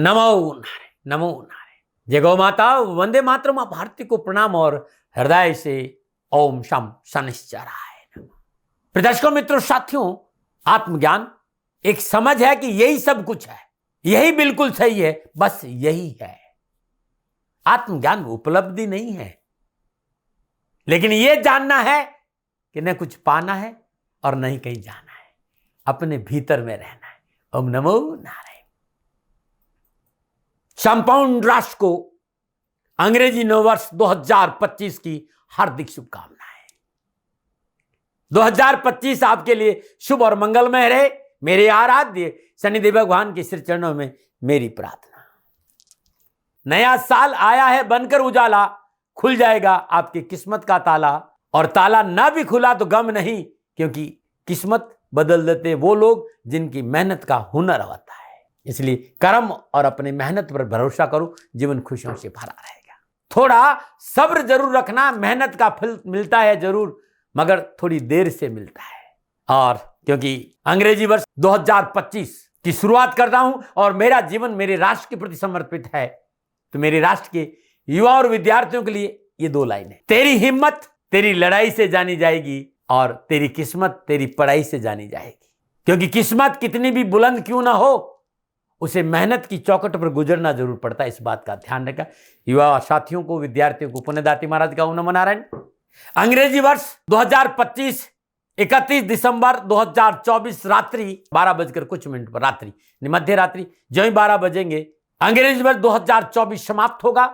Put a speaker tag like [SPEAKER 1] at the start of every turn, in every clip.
[SPEAKER 1] नमो नारायण, नमो नारायण। जय गौ माता, वंदे मातरम। भारती को प्रणाम और हृदय से ओम शम शनिश्चराय नमः। प्रदर्शकों, मित्रों, साथियों, आत्मज्ञान एक समझ है कि यही सब कुछ है, यही बिल्कुल सही है, बस यही है। आत्मज्ञान उपलब्धि नहीं है, लेकिन यह जानना है कि न कुछ पाना है और नहीं कहीं जाना है, अपने भीतर में रहना है। ओम नमो नारायण। संपूर्ण राष्ट्र को अंग्रेजी नववर्ष 2025 की हार्दिक शुभकामनाएं। 2025 आपके लिए शुभ और मंगलमय रहे। मेरे आराध्य शनिदेव भगवान के श्री चरणों में मेरी प्रार्थना। नया साल आया है बनकर उजाला, खुल जाएगा आपकी किस्मत का ताला। और ताला ना भी खुला तो गम नहीं, क्योंकि किस्मत बदल देते वो लोग जिनकी मेहनत का हुनर होता है। इसलिए कर्म और अपने मेहनत पर भरोसा करो, जीवन खुशियों से भरा रहेगा। थोड़ा सब्र जरूर रखना, मेहनत का फल मिलता है जरूर, मगर थोड़ी देर से मिलता है। और क्योंकि अंग्रेजी वर्ष 2025 की शुरुआत कर रहा हूं और मेरा जीवन मेरे राष्ट्र के प्रति समर्पित है, तो मेरे राष्ट्र के युवा और विद्यार्थियों के लिए ये दो लाइनें। तेरी हिम्मत तेरी लड़ाई से जानी जाएगी और तेरी किस्मत तेरी पढ़ाई से जानी जाएगी। क्योंकि किस्मत कितनी भी बुलंद क्यों ना हो, उसे मेहनत की चौखट पर गुजरना जरूर पड़ता है। इस बात का ध्यान रखा। युवा साथियों को, विद्यार्थियों को पुण्यदाती महाराज का ओम नमो नारायण। अंग्रेजी वर्ष 2025 31 दिसंबर 2024 रात्रि 12 बजकर कुछ मिनट पर, रात्रि मध्य रात्रि जो ही 12 बजेंगे, अंग्रेजी वर्ष 2024 समाप्त होगा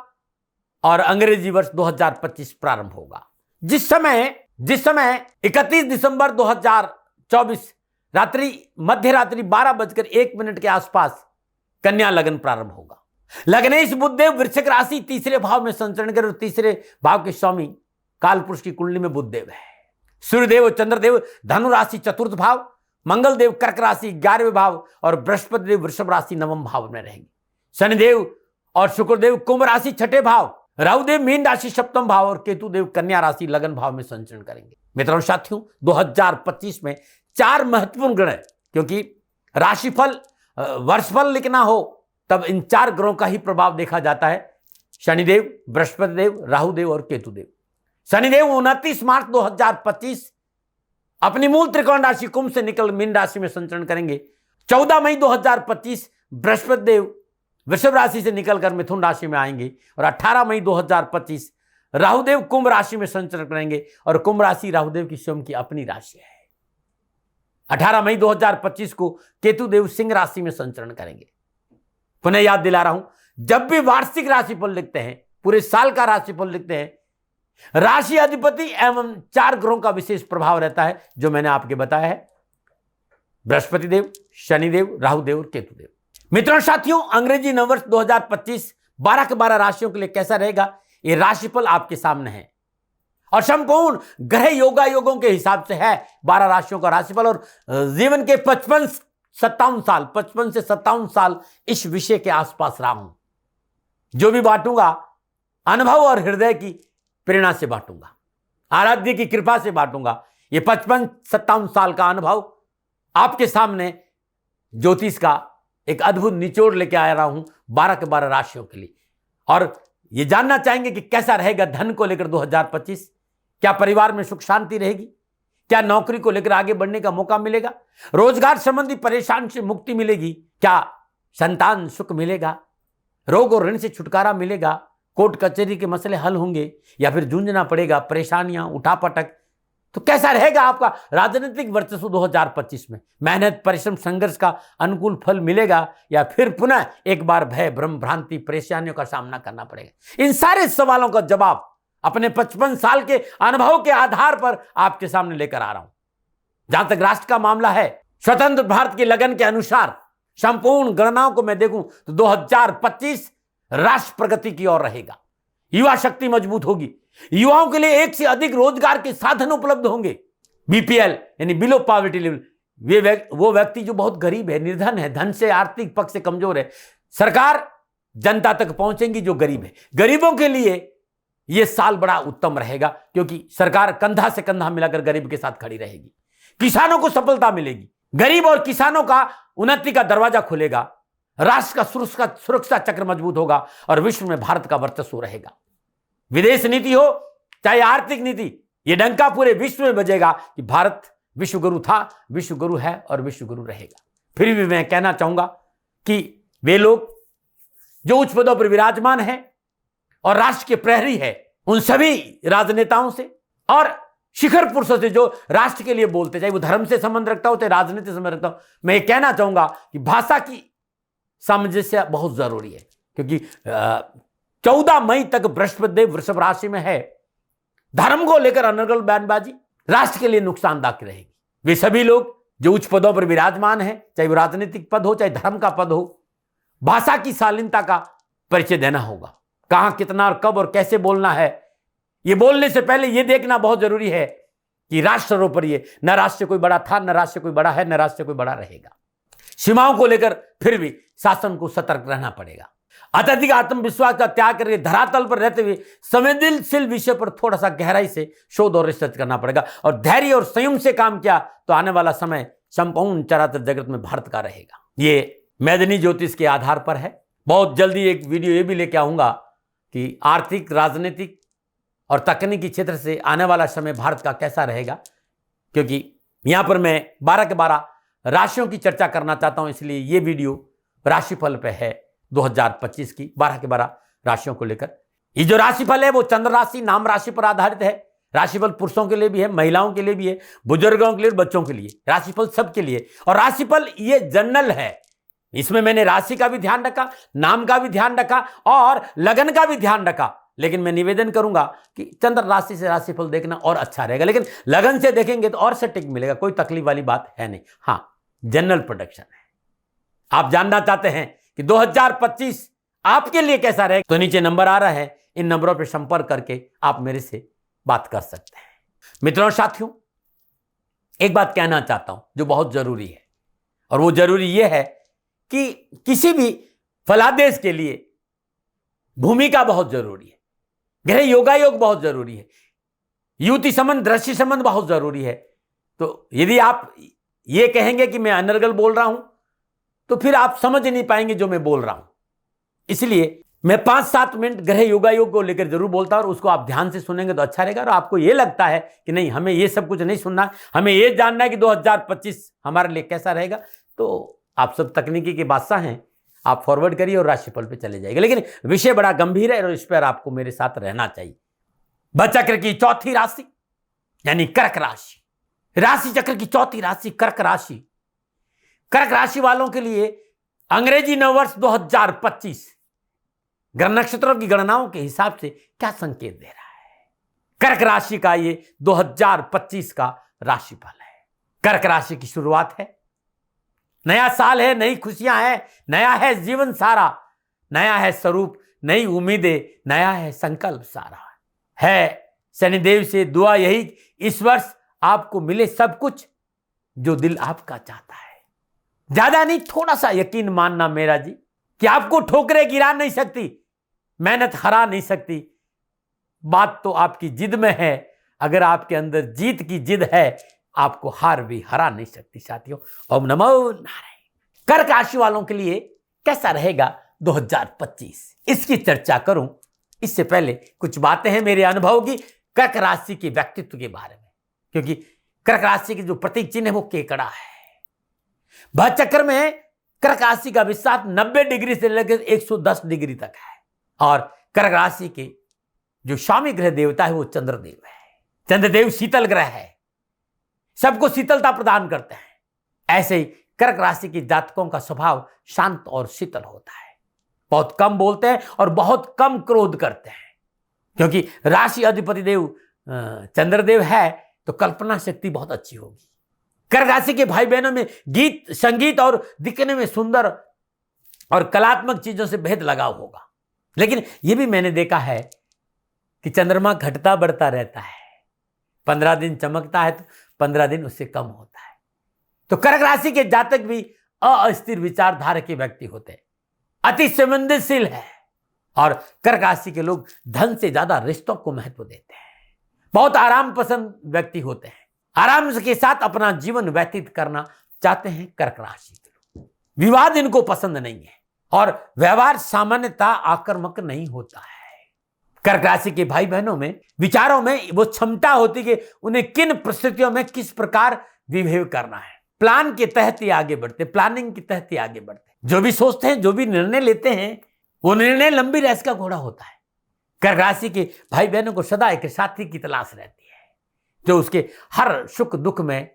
[SPEAKER 1] और अंग्रेजी वर्ष 2025 प्रारंभ होगा। जिस समय 31 दिसंबर 2024 रात्रि मध्य रात्रि 12 बजकर 1 मिनट के आसपास कन्या लगन प्रारंभ होगा। लग्नेश बुधदेव वृश्चिक राशि तीसरे भाव में संचरण कर, तीसरे भाव के स्वामी कालपुरुष की कुंडली में बुधदेव है। सूर्यदेव और चंद्रदेव धनु राशि चतुर्थ भाव, मंगल देव कर्क राशि 11वें भाव और बृहस्पति देव वृषभ राशि 9वें भाव में रहेंगे। शनिदेव और शुक्रदेव कुंभ राशि 6ठे भाव, राहुदेव मीन राशि 7वें भाव और केतु देव कन्या राशि लगन भाव में संचरण करेंगे। मित्रों साथियों, 2025 में 4 महत्वपूर्ण ग्रह, क्योंकि राशिफल वर्षफल लिखना हो तब इन 4 ग्रहों का ही प्रभाव देखा जाता है। शनिदेव, बृहस्पति देव, राहुदेव और केतुदेव। शनिदेव 29 मार्च 2025 अपनी मूल त्रिकोण राशि कुंभ से निकल मीन राशि में संचरण करेंगे। 14 मई 2025 बृहस्पति देव वृषभ राशि से निकलकर मिथुन राशि में आएंगे और 18 मई 2025 राहुदेव कुंभ राशि में संचरण करेंगे और कुंभ राशि राहुदेव की स्वयं की अपनी राशि है। 18 मई 2025 को केतुदेव सिंह राशि में संचरण करेंगे। पुनः याद दिला रहा हूं, जब भी वार्षिक राशिफल लिखते हैं, पूरे साल का राशिफल लिखते हैं, राशि अधिपति एवं 4 ग्रहों का विशेष प्रभाव रहता है, जो मैंने आपके बताया है, बृहस्पति देव, शनिदेव, राहुदेव और केतुदेव। मित्रों साथियों, अंग्रेजी नववर्ष 2025 12 के 12 राशियों के लिए कैसा रहेगा, यह राशिफल आपके सामने है और संपूर्ण ग्रह योगों के हिसाब से है 12 राशियों का राशिफल। और जीवन के 55 से 57 साल इस विषय के आसपास रहा हूं। जो भी बांटूंगा अनुभव और हृदय की प्रेरणा से बांटूंगा, आराध्य की कृपा से बांटूंगा। ये 55-57 साल का अनुभव आपके सामने ज्योतिष का एक अद्भुत निचोड़ लेके आ रहा हूं 12 के 12 राशियों के लिए। और ये जानना चाहेंगे कि कैसा रहेगा धन को लेकर 2025, क्या परिवार में सुख शांति रहेगी, क्या नौकरी को लेकर आगे बढ़ने का मौका मिलेगा, रोजगार संबंधी परेशानी से मुक्ति मिलेगी, क्या संतान सुख मिलेगा, रोग और ऋण से छुटकारा मिलेगा, कोर्ट कचहरी के मसले हल होंगे या फिर जूझना पड़ेगा, परेशानियां, उठापटक, तो कैसा रहेगा आपका राजनीतिक वर्चस्व 2025 में, मेहनत परिश्रम संघर्ष का अनुकूल फल मिलेगा या फिर पुनः एक बार भय भ्रम भ्रांति परेशानियों का सामना करना पड़ेगा। इन सारे सवालों का जवाब अपने 55 साल के अनुभव के आधार पर आपके सामने लेकर आ रहा हूं। जहां तक राष्ट्र का मामला है, स्वतंत्र भारत की लगन के अनुसार संपूर्ण गणनाओं को मैं देखूं तो 2025 राष्ट्र प्रगति की ओर रहेगा। युवा शक्ति मजबूत होगी, युवाओं के लिए एक से अधिक रोजगार के साधन उपलब्ध होंगे। बीपीएल यानी बिलो पॉवर्टी लेवल, वो व्यक्ति जो बहुत गरीब है, निर्धन है, धन से आर्थिक पक्ष से कमजोर है, सरकार जनता तक पहुंचेंगी जो गरीब है। गरीबों के लिए यह साल बड़ा उत्तम रहेगा, क्योंकि सरकार कंधा से कंधा मिलाकर गरीब के साथ खड़ी रहेगी। किसानों को सफलता मिलेगी, गरीब और किसानों का उन्नति का दरवाजा खुलेगा। राष्ट्र का सुरक्षा चक्र मजबूत होगा और विश्व में भारत का वर्चस्व रहेगा। विदेश नीति हो चाहे आर्थिक नीति, यह डंका पूरे विश्व में बजेगा कि भारत विश्व गुरु था, विश्व गुरु है और विश्व गुरु रहेगा। फिर भी मैं कहना चाहूंगा कि वे लोग जो उच्च पदों पर विराजमान हैं और राष्ट्र के प्रहरी है, उन सभी राजनेताओं से और शिखर पुरुषों से जो राष्ट्र के लिए बोलते, चाहे वो धर्म से संबंध रखता हो चाहे राजनीति से संबंध रखता हो, मैं ये कहना चाहूंगा कि भाषा की सामंजस्य बहुत जरूरी है, क्योंकि 14 मई तक बृहस्पति देव वृषभ राशि में है। धर्म को लेकर अनर्गल बयानबाजी राष्ट्र के लिए नुकसानदायक रहेगी। वे सभी लोग जो उच्च पदों पर विराजमान हैं, चाहे वो राजनीतिक पद हो चाहे धर्म का पद हो, भाषा की शालीनता का परिचय देना होगा। कहां, कितना और कब और कैसे बोलना है, ये बोलने से पहले ये देखना बहुत जरूरी है कि राष्ट्र सर्वोपरि है। न राष्ट्र से कोई बड़ा था, न राष्ट्र से कोई बड़ा है, न राष्ट्र से कोई बड़ा रहेगा। सीमाओं को लेकर फिर भी शासन को सतर्क रहना पड़ेगा। अत्यधिक आत्मविश्वास का त्याग करके धरातल पर रहते हुए संवेदनशील विषय पर थोड़ा सा गहराई से शोध और रिसर्च करना पड़ेगा और धैर्य और संयम से काम किया तो आने वाला समय संपूर्ण चराचर जगत में भारत का रहेगा। ये मैदनी ज्योतिष के आधार पर है। बहुत जल्दी एक वीडियो ये भी लेके आऊंगा कि आर्थिक, राजनीतिक और तकनीकी क्षेत्र से आने वाला समय भारत का कैसा रहेगा, क्योंकि यहां पर मैं 12 के 12 राशियों की चर्चा करना चाहता हूं। इसलिए ये वीडियो राशिफल पे है 2025 की 12 के 12 राशियों को लेकर। ये जो राशिफल है वो चंद्र राशि, नाम राशि पर आधारित है। राशिफल पुरुषों के लिए भी है, महिलाओं के लिए भी है, बुजुर्गों के लिए, बच्चों के लिए। राशिफल सबके लिए। और राशिफल ये जनरल है, इसमें मैंने राशि का भी ध्यान रखा, नाम का भी ध्यान रखा और लगन का भी ध्यान रखा। लेकिन मैं निवेदन करूंगा कि चंद्र राशि से राशिफल देखना और अच्छा रहेगा, लेकिन लगन से देखेंगे तो और सटीक मिलेगा। कोई तकलीफ वाली बात है नहीं। हाँ, जनरल प्रोडक्शन है। आप जानना चाहते हैं कि 2025 आपके लिए कैसा रहेगा, तो नीचे नंबर आ रहा है, इन नंबरों पर संपर्क करके आप मेरे से बात कर सकते हैं। मित्रों और साथियों, एक बात कहना चाहता हूं जो बहुत जरूरी है, और वो जरूरी यह है कि किसी भी फलादेश के लिए भूमिका बहुत जरूरी है, ग्रह योगायोग बहुत जरूरी है, युति संबंध, दृष्टि संबंध बहुत जरूरी है। तो यदि आप ये कहेंगे कि मैं अनर्गल बोल रहा हूं तो फिर आप समझ नहीं पाएंगे जो मैं बोल रहा हूं। इसलिए मैं 5-7 मिनट ग्रह योगायोग को लेकर जरूर बोलता हूं और उसको आप ध्यान से सुनेंगे तो अच्छा रहेगा। और आपको ये लगता है कि नहीं, हमें ये सब कुछ नहीं सुनना, हमें ये जानना है कि 2025 हमारे लिए कैसा रहेगा, तो आप सब तकनीकी के बादशाह हैं, आप फॉरवर्ड करिए और राशिफल पे चले जाएंगे। लेकिन विषय बड़ा गंभीर है और इस पर आपको मेरे साथ रहना चाहिए। बचक्र की चौथी राशि यानी कर्क राशि, राशि चक्र की चौथी राशि कर्क राशि। कर्क राशि वालों के लिए अंग्रेजी नववर्ष 2025 ग्रह नक्षत्रों की गणनाओं के हिसाब से क्या संकेत दे रहा है। कर्क राशि का ये 2025 का राशिफल है। कर्क राशि की शुरुआत है, नया साल है, नई खुशियां हैं, नया है जीवन सारा, नया है स्वरूप, नई उम्मीदें, नया है संकल्प सारा। है शनिदेव से दुआ यही, इस वर्ष आपको मिले सब कुछ जो दिल आपका चाहता है। ज्यादा नहीं, थोड़ा सा यकीन मानना मेरा जी कि आपको ठोकरें गिरा नहीं सकती, मेहनत हरा नहीं सकती। बात तो आपकी जिद में है। अगर आपके अंदर जीत की जिद है, आपको हार भी हरा नहीं सकती। साथियों, ओम नमो नारायण। कर्क राशि वालों के लिए कैसा रहेगा 2025, इसकी चर्चा करूं इससे पहले कुछ बातें हैं मेरे अनुभव की कर्क राशि के व्यक्तित्व के बारे में, क्योंकि कर्क राशि की जो प्रतीक चिन्ह है वो केकड़ा है। भचक्र में कर्क राशि का विस्तार 90 डिग्री से लेकर 110 डिग्री तक है। और कर्क राशि के जो स्वामी ग्रह देवता है वो चंद्रदेव है। चंद्रदेव शीतल ग्रह है, सबको शीतलता प्रदान करते हैं। ऐसे ही कर्क राशि के जातकों का स्वभाव शांत और शीतल होता है। बहुत कम बोलते हैं और बहुत कम क्रोध करते हैं, क्योंकि राशि अधिपति देव चंद्रदेव है तो कल्पना शक्ति बहुत अच्छी होगी। कर्क राशि के भाई बहनों में गीत, संगीत और दिखने में सुंदर और कलात्मक चीजों से बेहद लगाव होगा। लेकिन यह भी मैंने देखा है कि चंद्रमा घटता बढ़ता रहता है। 15 दिन चमकता है तो 15 दिन उससे कम होता है। तो कर्क राशि के जातक भी अस्थिर विचारधारा के व्यक्ति होते हैं, अति संवेदनशील है। और कर्क राशि के लोग धन से ज्यादा रिश्तों को महत्व देते हैं। बहुत आराम पसंद व्यक्ति होते हैं, आराम के साथ अपना जीवन व्यतीत करना चाहते हैं कर्क राशि के लोग। विवाद इनको पसंद नहीं है। और व्यवहार सामान्यतः आक्रामक नहीं होता है। कर्क राशि के भाई बहनों में विचारों में वो क्षमता होती कि उन्हें किन परिस्थितियों में किस प्रकार बिहेव करना है। प्लान के तहत ही आगे बढ़ते, प्लानिंग के तहत ही आगे बढ़ते। जो भी सोचते हैं, जो भी निर्णय लेते हैं, वो निर्णय लंबी रेस का घोड़ा होता है। कर्क राशि के भाई बहनों को सदा एक साथी की तलाश रहती है जो उसके हर सुख दुख में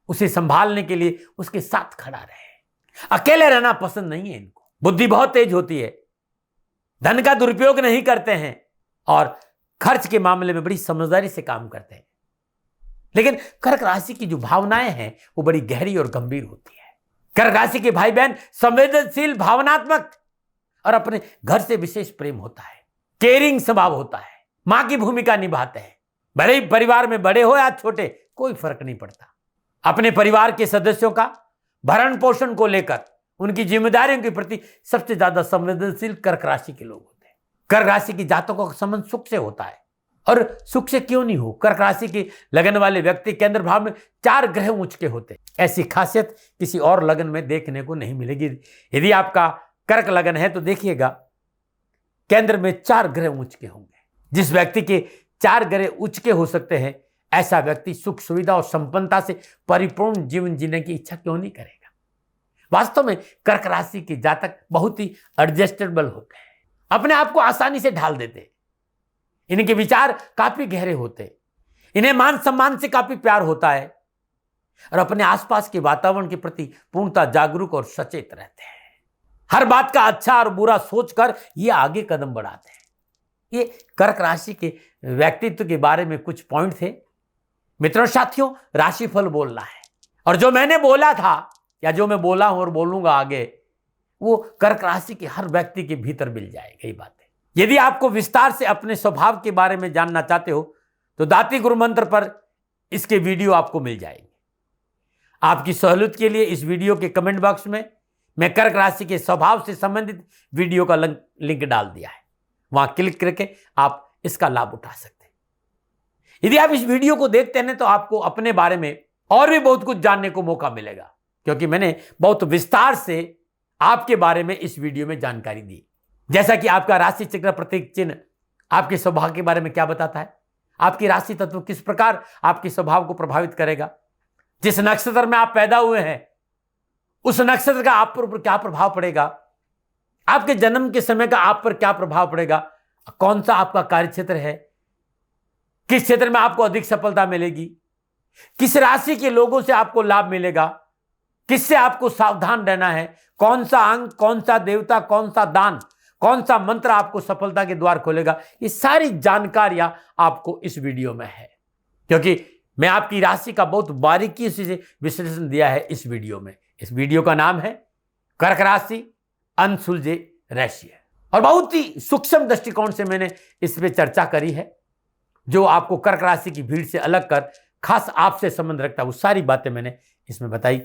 [SPEAKER 1] उसे संभालने के लिए उसके साथ खड़ा रहे। अकेले रहना पसंद नहीं है इनको। बुद्धि बहुत तेज होती है, धन का दुरुपयोग नहीं करते हैं और खर्च के मामले में बड़ी समझदारी से काम करते हैं। लेकिन कर्क राशि की जो भावनाएं हैं वो बड़ी गहरी और गंभीर होती है। कर्क राशि के भाई बहन संवेदनशील, भावनात्मक और अपने घर से विशेष प्रेम होता है। केयरिंग स्वभाव होता है, मां की भूमिका निभाते हैं। भले ही परिवार में बड़े हो या छोटे, कोई फर्क नहीं पड़ता। अपने परिवार के सदस्यों का भरण पोषण को लेकर उनकी जिम्मेदारियों के प्रति सबसे ज्यादा संवेदनशील कर्क राशि के लोग होते हैं। कर्क राशि की जातकों का संबंध सुख से होता है। और सुख से क्यों नहीं हो, कर्क राशि के लगन वाले व्यक्ति केंद्र भाव में 4 ग्रह उच्च के होते हैं। ऐसी खासियत किसी और लगन में देखने को नहीं मिलेगी। यदि आपका कर्क लगन है तो देखिएगा केंद्र में 4 ग्रह उच्च के होंगे। जिस व्यक्ति के 4 ग्रह उच्च के हो सकते हैं, ऐसा व्यक्ति सुख सुविधा और संपन्नता से परिपूर्ण जीवन जीने की इच्छा क्यों नहीं करेगा। वास्तव में कर्क राशि के जातक बहुत ही एडजस्टेबल होते हैं, अपने आप को आसानी से ढाल देते हैं। इनके विचार काफी गहरे होते हैं, इन्हें मान सम्मान से काफी प्यार होता है और अपने आसपास के वातावरण के प्रति पूर्णतः जागरूक और सचेत रहते हैं। हर बात का अच्छा और बुरा सोचकर ये आगे कदम बढ़ाते हैं। ये कर्क राशि के व्यक्तित्व के बारे में कुछ पॉइंट थे। मित्रों साथियों, राशिफल बोलना है और जो मैंने बोला था या जो मैं बोला हूं और बोलूंगा आगे, वो कर्क राशि के हर व्यक्ति के भीतर मिल जाएगा। ये बातें यदि आपको विस्तार से अपने स्वभाव के बारे में जानना चाहते हो तो दाती गुरु मंत्र पर इसके वीडियो आपको मिल जाएंगे। आपकी सहूलियत के लिए इस वीडियो के कमेंट बॉक्स में मैं कर्क राशि के स्वभाव से संबंधित वीडियो का लिंक डाल दिया है, वहां क्लिक करके आप इसका लाभ उठा सकते हैं। यदि आप इस वीडियो को देखते हैं तो आपको अपने बारे में और भी बहुत कुछ जानने को मौका मिलेगा, क्योंकि मैंने बहुत विस्तार से आपके बारे में इस वीडियो में जानकारी दी। जैसा कि आपका राशि चक्र प्रतीक चिन्ह आपके स्वभाव के बारे में क्या बताता है, आपकी राशि तत्व किस प्रकार आपके स्वभाव को प्रभावित करेगा, जिस नक्षत्र में आप पैदा हुए हैं उस नक्षत्र का आप पर क्या प्रभाव पड़ेगा, आपके जन्म के समय का आप पर क्या प्रभाव पड़ेगा, कौन सा आपका कार्य क्षेत्र है, किस क्षेत्र में आपको अधिक सफलता मिलेगी, किस राशि के लोगों से आपको लाभ मिलेगा, किससे आपको सावधान रहना है, कौन सा अंग, कौन सा देवता, कौन सा दान, कौन सा मंत्र आपको सफलता के द्वार खोलेगा, ये सारी जानकारियां आपको इस वीडियो में है। क्योंकि मैं आपकी राशि का बहुत बारीकी से विश्लेषण दिया है इस वीडियो में। इस वीडियो का नाम है कर्क राशि अनसुलझे रहस्य, और बहुत ही सूक्ष्म दृष्टिकोण से मैंने इस पे चर्चा करी है, जो आपको कर्क राशि की भीड़ से अलग कर खास आपसे संबंध रखता है। वो सारी बातें मैंने इसमें बताई,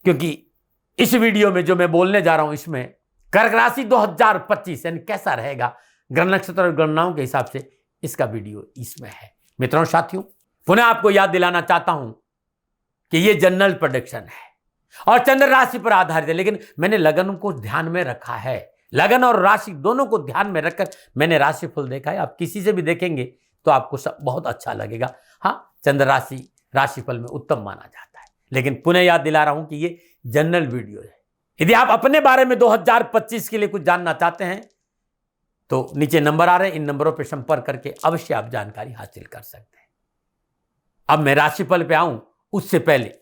[SPEAKER 1] क्योंकि इस वीडियो में जो मैं बोलने जा रहा हूं इसमें कर्क राशि 2025 यानी कैसा रहेगा ग्रह नक्षत्र और गणनाओं के हिसाब से इसका वीडियो इसमें है। मित्रों साथियों, पुनः आपको याद दिलाना चाहता हूं कि यह जनरल प्रेडिक्शन है और चंद्र राशि पर आधारित है, लेकिन मैंने लगन को ध्यान में रखा है। लगन और राशि दोनों को ध्यान में रखकर मैंने राशिफल देखा है। आप किसी से भी देखेंगे तो आपको सब बहुत अच्छा लगेगा। हाँ, चंद्र राशि राशिफल में उत्तम माना जाता है, लेकिन पुनः याद दिला रहा हूं कि ये जनरल वीडियो है। यदि आप अपने बारे में 2025 के लिए कुछ जानना चाहते हैं तो नीचे नंबर आ रहे हैं, इन नंबरों पर संपर्क करके अवश्य आप जानकारी हासिल कर सकते हैं। अब मैं राशिफल पे आऊं उससे पहले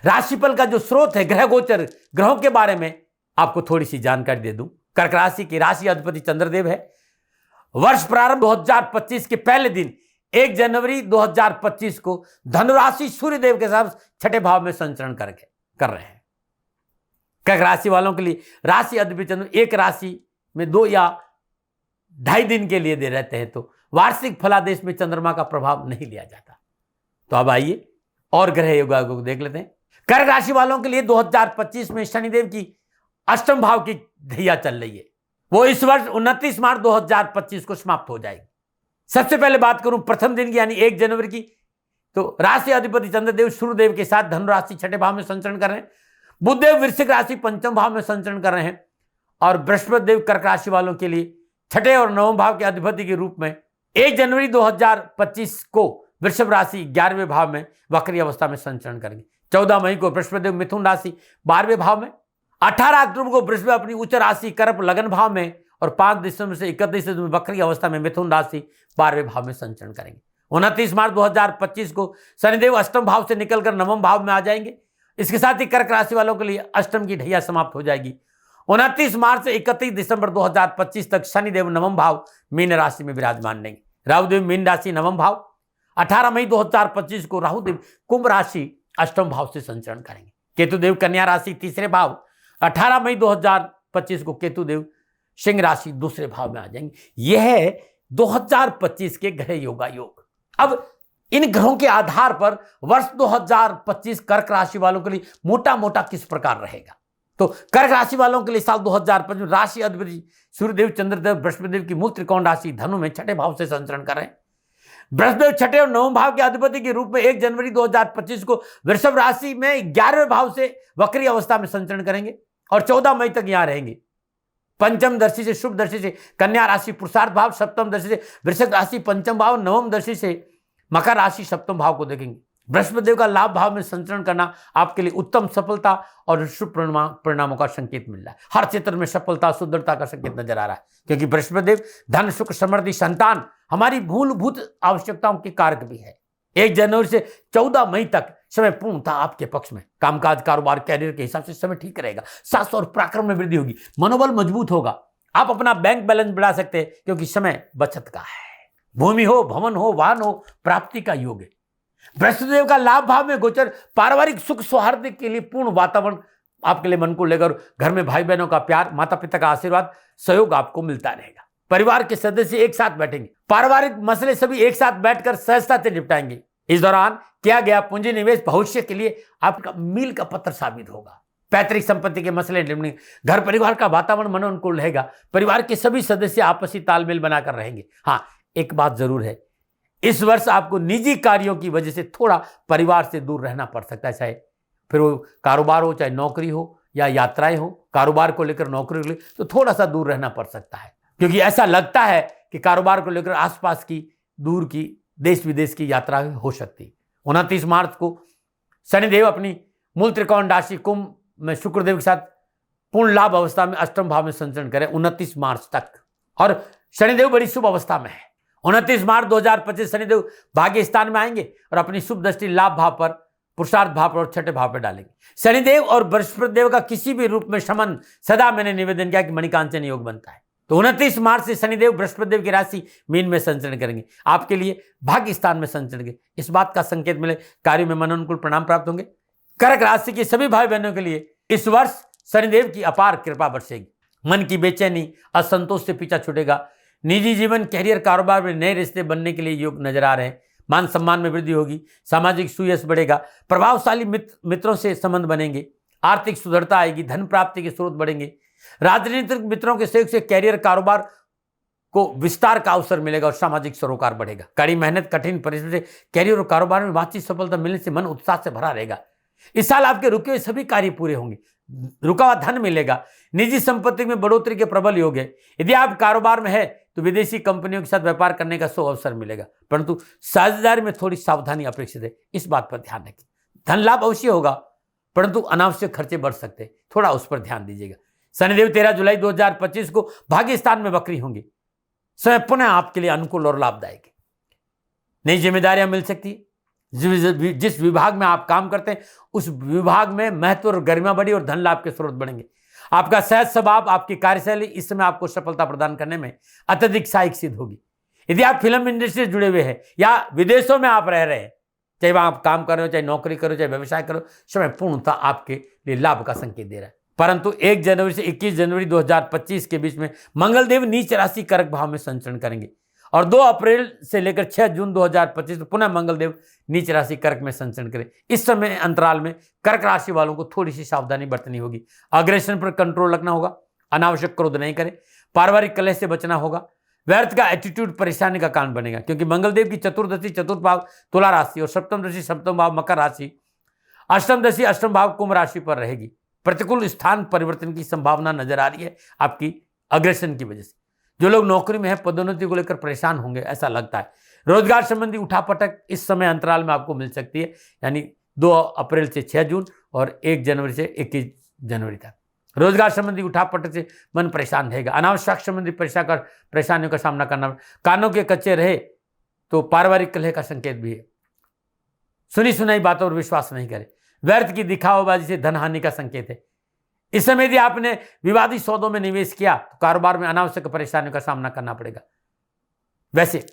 [SPEAKER 1] राशिफल का जो स्रोत है ग्रह गोचर, ग्रहों के बारे में आपको थोड़ी सी जानकारी दे दूं। कर्क राशि की राशि अधिपति चंद्रदेव है। वर्ष प्रारंभ 2025 के पहले दिन 1 जनवरी 2025 को धनुराशि सूर्यदेव के साथ 6ठे भाव में संचरण कर रहे हैं। कर्क राशि वालों के लिए राशि अधिपति चंद्र एक राशि में 2 या 2.5 दिन के लिए दे रहते हैं, तो वार्षिक फलादेश में चंद्रमा का प्रभाव नहीं लिया जाता। तो अब आइए और ग्रह योगा को देख लेते हैं। कर्क राशि वालों के लिए 2025 में शनिदेव की अष्टम भाव की ढैया चल रही है, वो इस वर्ष 29 मार्च 2025 को समाप्त हो जाएगी। सबसे पहले बात करूं प्रथम दिन की यानी 1 जनवरी की, तो राशि अधिपति चंद्रदेव सूर्यदेव के साथ धनु राशि 6ठे भाव में संचरण कर रहे हैं। बुधदेव वृश्चिक राशि 5म भाव में संचरण कर रहे हैं और बृहस्पति देव कर्क राशि वालों के लिए छठे और नवम भाव के अधिपति के रूप में 1 जनवरी 2025 को वृषभ राशि 11वें भाव में वक्री अवस्था में संचरण करेंगे। 14 मई को बृहस्पति देव मिथुन राशि 12वें भाव में, 18 अक्टूबर को बृहस्पति अपनी उच्च राशि कर्क लगन भाव में और 5 दिसंबर से 31 दिसंबर में वक्री अवस्था में मिथुन राशि 12वें भाव में संचरण करेंगे। 29 मार्च 2025 को शनिदेव अष्टम भाव से निकलकर नवम भाव में आ जाएंगे। इसके साथ ही कर्क राशि वालों के लिए अष्टम की ढैया समाप्त हो जाएगी। 29 मार्च से 31 दिसंबर 2025 तक शनिदेव नवम भाव मीन राशि में विराजमान रहेंगे। राहुदेव मीन राशि नवम भाव। 18 मई 2025 को राहुदेव कुंभ राशि अष्टम भाव से संचरण करेंगे। केतुदेव कन्या राशि तीसरे भाव। 18 मई 2025 को केतुदेव सिंह राशि दूसरे भाव में आ जाएंगे। यह है 2025 के ग्रह योगा योग। अब इन ग्रहों के आधार पर वर्ष 2025 कर्क राशि वालों के लिए मोटा मोटा किस प्रकार रहेगा। तो कर्क राशि वालों के लिए साल 2025 राशि अधिपति सूर्यदेव चंद्रदेव बृहस्पति देव की मूल त्रिकोण राशि धनु में छठे भाव से संचरण कर रहे हैं। बृहस्पति छठे और नवम भाव के अधिपति के रूप में 1 जनवरी 2025 को वृषभ राशि में 11वें भाव से वक्री अवस्था में संचरण करेंगे और 14 मई तक यहां रहेंगे। पंचम दृष्टि से शुभ दृष्टि से कन्या राशि पुरुषार्थ भाव, सप्तम दृष्टि से वृषभ राशि पंचम भाव, नवम दृष्टि से मकर राशि सप्तम भाव को देखेंगे। बृहस्पति देव का लाभ भाव में संचरण करना आपके लिए उत्तम सफलता और शुभ परिणामों का संकेत मिल रहा है। हर क्षेत्र में सफलता शुद्धता का संकेत नजर आ रहा है, क्योंकि बृहस्पति देव धन सुख समृद्धि संतान हमारी मूलभूत आवश्यकताओं के कारक भी है। 1 जनवरी से 14 मई तक समय पूर्णतः आपके पक्ष में। कामकाज कारोबार कैरियर के हिसाब से समय ठीक रहेगा। साहस और पराक्रम में वृद्धि होगी, मनोबल मजबूत होगा। आप अपना बैंक बैलेंस बढ़ा सकते हैं, क्योंकि समय बचत का है। भूमि हो, भवन हो, वाहन हो, प्राप्ति का योग है। बृहस्पति देव का लाभ भाव में गोचर पारिवारिक सुख सौहार्द के लिए पूर्ण वातावरण आपके लिए मन को लेकर, घर में भाई बहनों का प्यार, माता पिता का आशीर्वाद, सहयोग आपको मिलता रहेगा। परिवार के सदस्य एक साथ बैठेंगे, पारिवारिक मसले सभी एक साथ बैठकर सहजता से निपटाएंगे। इस दौरान किया गया पूंजी निवेश भविष्य के लिए आपका मील का पत्थर साबित होगा। पैतृक संपत्ति के मसले निपटेंगे, घर परिवार का वातावरण मनोनुकूल रहेगा। परिवार के सभी सदस्य आपसी तालमेल बनाकर रहेंगे। हाँ, एक बात जरूर है, इस वर्ष आपको निजी कार्यों की वजह से थोड़ा परिवार से दूर रहना पड़ सकता है, चाहे फिर वो कारोबार हो, चाहे नौकरी हो या यात्राएं हो। कारोबार को लेकर, नौकरी को लेकर तो थोड़ा सा दूर रहना पड़ सकता है, क्योंकि ऐसा लगता है कि कारोबार को लेकर आसपास की, दूर की, देश विदेश की यात्रा हो सकती। 29 मार्च को शनिदेव अपनी मूल त्रिकोण राशि कुंभ में शुक्रदेव के साथ पूर्ण लाभ अवस्था में अष्टम भाव में संचरण करें 29 मार्च तक, और शनिदेव बड़ी शुभ अवस्था में है। 29 मार्च 2025 शनिदेव भाग्य स्थान में आएंगे और अपनी शुभ दृष्टि लाभ भाव पर, पुरुषार्थ भाव पर और छठे भाव पर डालेंगे। शनिदेव और बृहस्पति देव का किसी भी रूप में संबंध, सदा मैंने निवेदन किया कि मणिकांचन योग बनता है। तो 29 मार्च से शनिदेव बृहस्पति देव की राशि मीन में संचरण करेंगे, आपके लिए भाग्य स्थान में संचरण करेंगे। इस बात का संकेत मिले, कार्य में मनोनुकूल परिणाम प्राप्त होंगे। कर्क राशि के सभी भाई बहनों के लिए इस वर्ष शनिदेव की अपार कृपा बरसेगी। मन की बेचैनी, असंतोष से पीछा छूटेगा। निजी जीवन, कैरियर, कारोबार में नए रिश्ते बनने के लिए योग नजर आ रहे हैं। मान सम्मान में वृद्धि होगी, सामाजिक सुयश बढ़ेगा, प्रभावशाली मित्रों से संबंध बनेंगे, आर्थिक सुदृढ़ता आएगी, धन प्राप्ति के स्रोत बढ़ेंगे। राजनीतिक मित्रों के सहयोग से कैरियर, कारोबार को विस्तार का अवसर मिलेगा और सामाजिक सरोकार बढ़ेगा। कड़ी मेहनत, कठिन परिश्रम से कैरियर और कारोबार में वांछित सफलता मिलने से मन उत्साह से भरा रहेगा। इस साल आपके रुके हुए सभी कार्य पूरे होंगे, रुका हुआ धन मिलेगा। निजी संपत्ति में बढ़ोतरी के प्रबल योग है। यदि आप कारोबार में है तो विदेशी कंपनियों के साथ व्यापार करने का अवसर मिलेगा, परंतु साझेदारी में थोड़ी सावधानी अपेक्षित है, इस बात पर ध्यान रखें। धन लाभ अवश्य होगा, परंतु अनावश्यक खर्चे बढ़ सकते हैं, थोड़ा उस पर ध्यान दीजिएगा। शनिदेव 13 जुलाई 2025 को भाग्य स्थान में वक्री होंगे। समय पुनः आपके लिए अनुकूल और लाभदायक है। नई जिम्मेदारियां मिल सकती है। जिस विभाग में आप काम करते हैं उस विभाग में महत्व और गरिमा बढ़ी और धन लाभ के स्रोत बढ़ेंगे। आपका सहज स्वभाव, आपकी कार्यशैली इस समय आपको सफलता प्रदान करने में अत्यधिक सहायक सिद्ध होगी। यदि आप फिल्म इंडस्ट्री से जुड़े हुए हैं या विदेशों में आप रह रहे हैं, चाहे वहां आप काम कर रहे हो, चाहे नौकरी करो, चाहे व्यवसाय करो, समय पूर्णतः आपके लिए लाभ का संकेत दे रहा है। परंतु 1 जनवरी से 21 जनवरी 2025 के बीच में मंगलदेव नीच राशि कर्क भाव में संचरण करेंगे और 2 अप्रैल से लेकर 6 जून 2025 पुनः मंगलदेव नीच राशि कर्क में संचरण करें। इस समय अंतराल में कर्क राशि वालों को थोड़ी सी सावधानी बरतनी होगी। अग्रेशन पर कंट्रोल रखना होगा, अनावश्यक क्रोध नहीं करें, पारिवारिक कलह से बचना होगा। व्यर्थ का एटीट्यूड परेशानी का कारण बनेगा, क्योंकि मंगलदेव की चतुर्दशी चतुर्थ भाव तुला राशि और सप्तम दशी सप्तम भाव मकर राशि, अष्टम दशी अष्टम भाव कुंभ राशि पर रहेगी। प्रतिकूल स्थान परिवर्तन की संभावना नजर आ रही है आपकी अग्रेशन की वजह से। जो लोग नौकरी में है पदोन्नति को लेकर परेशान होंगे ऐसा लगता है। रोजगार संबंधी उठापटक इस समय अंतराल में आपको मिल सकती है, यानी 2 अप्रैल से 6 जून और 1 जनवरी से 21 जनवरी तक। रोजगार संबंधी उठापटक से मन परेशान रहेगा। अनावश्यक संबंधी परेशानियों का सामना करना। कानों के कच्चे रहे तो पारिवारिक कलह का संकेत भी है। सुनी सुनाई बातों पर विश्वास नहीं करें। व्यर्थ की दिखावाबाजी से धन हानि का संकेत है। इस समय यदि आपने विवादित सौदों में निवेश किया तो कारोबार में अनावश्यक परेशानियों का सामना करना पड़ेगा। वैसे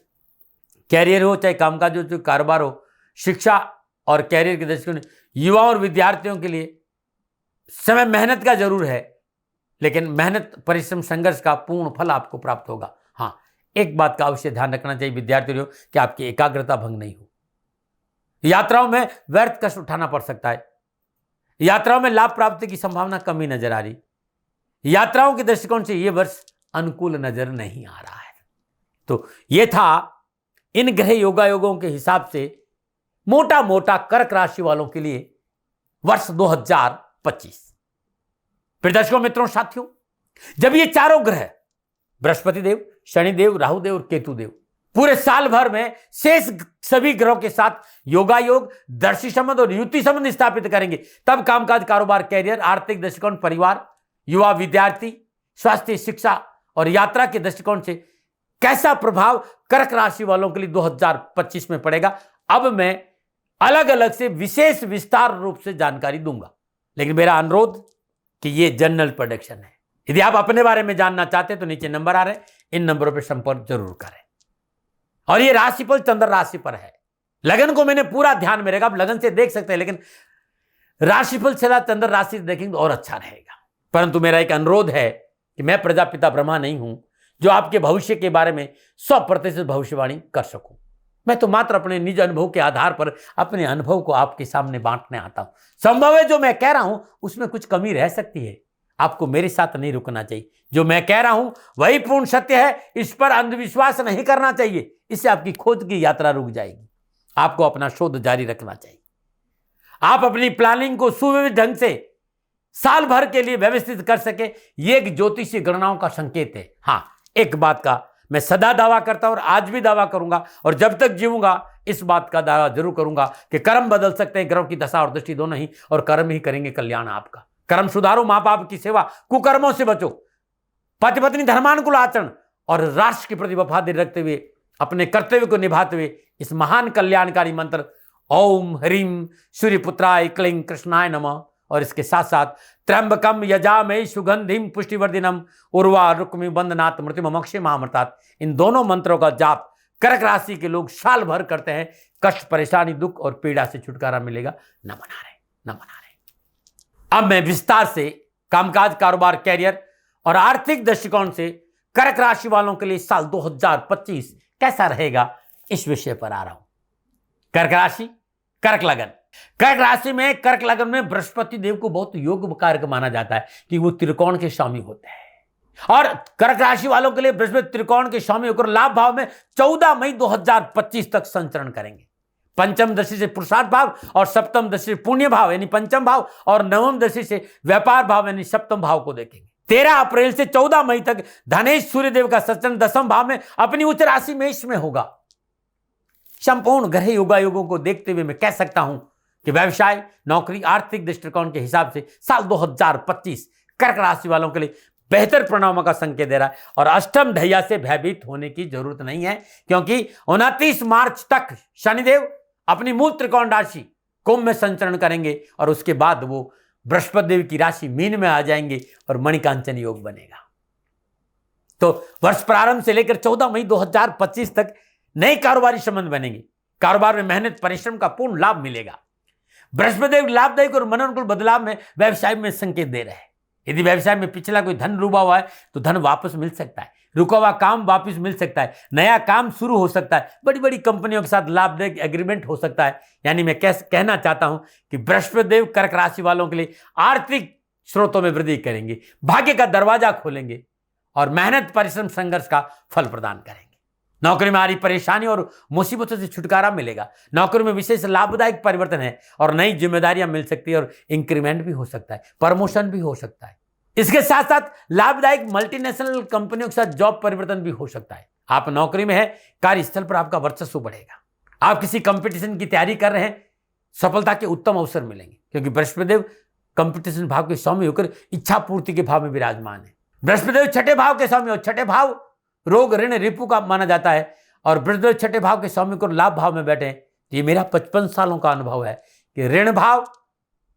[SPEAKER 1] कैरियर हो चाहे कामकाज हो चाहे कारोबार हो, शिक्षा और कैरियर के दृष्टिकोण युवाओं और विद्यार्थियों के लिए समय मेहनत का जरूर है, लेकिन मेहनत परिश्रम संघर्ष का पूर्ण फल आपको प्राप्त होगा। हाँ, एक बात का अवश्य ध्यान रखना चाहिए विद्यार्थियों कि आपकी एकाग्रता भंग नहीं हो। यात्राओं में व्यर्थ कष्ट उठाना पड़ सकता है। यात्राओं में लाभ प्राप्ति की संभावना कमी नजर आ रही। यात्राओं के दृष्टिकोण से यह वर्ष अनुकूल नजर नहीं आ रहा है। तो यह था इन ग्रह योगायोगों के हिसाब से मोटा मोटा कर्क राशि वालों के लिए वर्ष 2025। फिर दर्शकों मित्रों साथियों, जब ये चारों ग्रह बृहस्पति देव, शनिदेव, राहुदेव और केतुदेव पूरे साल भर में शेष सभी ग्रहों के साथ योगायोग, दर्शी संबंध और युति संबंध स्थापित करेंगे, तब कामकाज, कारोबार, कैरियर, आर्थिक दृष्टिकोण, परिवार, युवा, विद्यार्थी, स्वास्थ्य, शिक्षा और यात्रा के दृष्टिकोण से कैसा प्रभाव कर्क राशि वालों के लिए 2025 में पड़ेगा, अब मैं अलग अलग से विशेष विस्तार रूप से जानकारी दूंगा। लेकिन मेरा अनुरोध कि यह जनरल प्रेडिक्शन है। यदि आप अपने बारे में जानना चाहते हैं तो नीचे नंबर आ रहे हैं, इन नंबरों पर संपर्क जरूर करें। और ये राशिफल चंद्र राशि पर है। लगन को मैंने पूरा ध्यान में रखा, आप लगन से देख सकते हैं, लेकिन राशिफल चला चंद्र राशि देखेंगे तो और अच्छा रहेगा। परंतु मेरा एक अनुरोध है कि मैं प्रजापिता ब्रह्मा नहीं हूं जो आपके भविष्य के बारे में 100% भविष्यवाणी कर सकूं। मैं तो मात्र अपने निज अनुभव के आधार पर अपने अनुभव को आपके सामने बांटने आता हूं। संभव है जो मैं कह रहा हूं उसमें कुछ कमी रह सकती है, आपको मेरे साथ नहीं रुकना चाहिए। जो मैं कह रहा हूं वही पूर्ण सत्य है, इस पर अंधविश्वास नहीं करना चाहिए, इससे आपकी खोज की यात्रा रुक जाएगी। आपको अपना शोध जारी रखना चाहिए। आप अपनी प्लानिंग को सुव्यवस्थित ढंग से साल भर के लिए व्यवस्थित कर सके, ये एक ज्योतिषीय गणनाओं का संकेत है। हां, एक बात का मैं सदा दावा करता हूं और आज भी दावा करूंगा और जब तक जीऊंगा इस बात का दावा जरूर करूंगा कि कर्म बदल सकते हैं, ग्रहों की दशा और दृष्टि दोनों ही, और कर्म ही करेंगे कल्याण आपका। कर्म सुधारो, मां बाप की सेवा, कुकर्मों से बचो, पति पत्नी धर्मानुकूल आचरण और राष्ट्र के प्रति वफादारी रखते हुए अपने कर्तव्य को निभाते हुए इस महान कल्याणकारी मंत्र ओम ह्रीम सूर्यपुत्राय क्लीं कृष्णाय नमः और इसके साथ साथ त्र्यंबकम यजामहे सुगंधिम पुष्टिवर्धिनम उर्वा रुक्मि बंदनात् मृत्युमक्षयमामृतात्, इन दोनों मंत्रों का जाप कर्क राशि के लोग साल भर करते हैं। कष्ट, परेशानी, दुख और पीड़ा से छुटकारा मिलेगा। न मना रहे। अब मैं विस्तार से कामकाज, कारोबार, कैरियर और आर्थिक दृष्टिकोण से कर्क राशि वालों के लिए साल 2025 कैसा रहेगा इस विषय पर आ रहा हूं। कर्क राशि, कर्क लगन। कर्क राशि में, कर्क लगन में बृहस्पति देव को बहुत योग कारक माना जाता है कि वो त्रिकोण के स्वामी होते हैं। और कर्क राशि वालों के लिए बृहस्पति त्रिकोण के स्वामी होकर लाभ भाव में 14 मई 2025 तक संचरण करेंगे। पंचम दृष्टि से पुरुषार्थ भाव और सप्तम दृष्टि से पुण्य भाव यानी पंचम भाव और नवम दृष्टि से व्यापार भाव यानी सप्तम भाव को देखेंगे। 13 अप्रैल से 14 मई तक धनेश सूर्यदेव का संचरण 10वें भाव में अपनी उच्च राशि मेष में होगा। संपूर्ण ग्रह योगायोगों को देखते हुए मैं कह सकता हूं कि व्यवसाय, नौकरी, आर्थिक दृष्टिकोण के हिसाब से साल 2025 कर्क राशि वालों के लिए बेहतर परिणामों का संकेत दे रहा है। और अष्टम ढैया से भयभीत होने की जरूरत नहीं है, क्योंकि 29 मार्च तक शनिदेव अपनी मूल त्रिकोण राशि कुंभ में संचरण करेंगे और उसके बाद वो बृहस्पति देव की राशि मीन में आ जाएंगे और मणिकांचन योग बनेगा। तो वर्ष प्रारंभ से लेकर 14 मई 2025 तक नए कारोबारी संबंध बनेंगे। कारोबार में मेहनत, परिश्रम का पूर्ण लाभ मिलेगा। बृहस्पति देव लाभदायक और मनोनुकूल बदलाव में व्यवसाय में संकेत दे रहे हैं। यदि व्यवसाय में पिछला कोई धन डूबा हुआ है तो धन वापस मिल सकता है, रुका हुआ काम वापस मिल सकता है, नया काम शुरू हो सकता है, बड़ी बड़ी कंपनियों के साथ लाभदायक एग्रीमेंट हो सकता है। यानी मैं कहना चाहता हूं कि बृहस्पति देव कर्क राशि वालों के लिए आर्थिक स्रोतों में वृद्धि करेंगे, भाग्य का दरवाजा खोलेंगे और मेहनत, परिश्रम, संघर्ष का फल प्रदान करेंगे। नौकरी में आ रही परेशानी और मुसीबतों से छुटकारा मिलेगा। नौकरी में विशेष लाभदायक परिवर्तन है और नई जिम्मेदारियां मिल सकती है और इंक्रीमेंट भी हो सकता है, प्रमोशन भी हो सकता है। इसके साथ साथ लाभदायक मल्टीनेशनल कंपनियों के साथ जॉब परिवर्तन भी हो सकता है। आप नौकरी में है, कार्यस्थल पर आपका वर्चस्व बढ़ेगा। आप किसी कंपटीशन की तैयारी कर रहे हैं, सफलता के उत्तम अवसर मिलेंगे, क्योंकि बृहस्पतिदेव कंपटीशन भाव के स्वामी होकर इच्छा पूर्ति के भाव में विराजमान है। बृहस्पतिदेव छठे भाव के स्वामी और छठे भाव रोग ऋण रिपु का माना जाता है, और बृहस्पतिदेव छठे भाव के स्वामी को लाभ भाव में बैठे। ये मेरा 55 सालों का अनुभव है कि ऋण भाव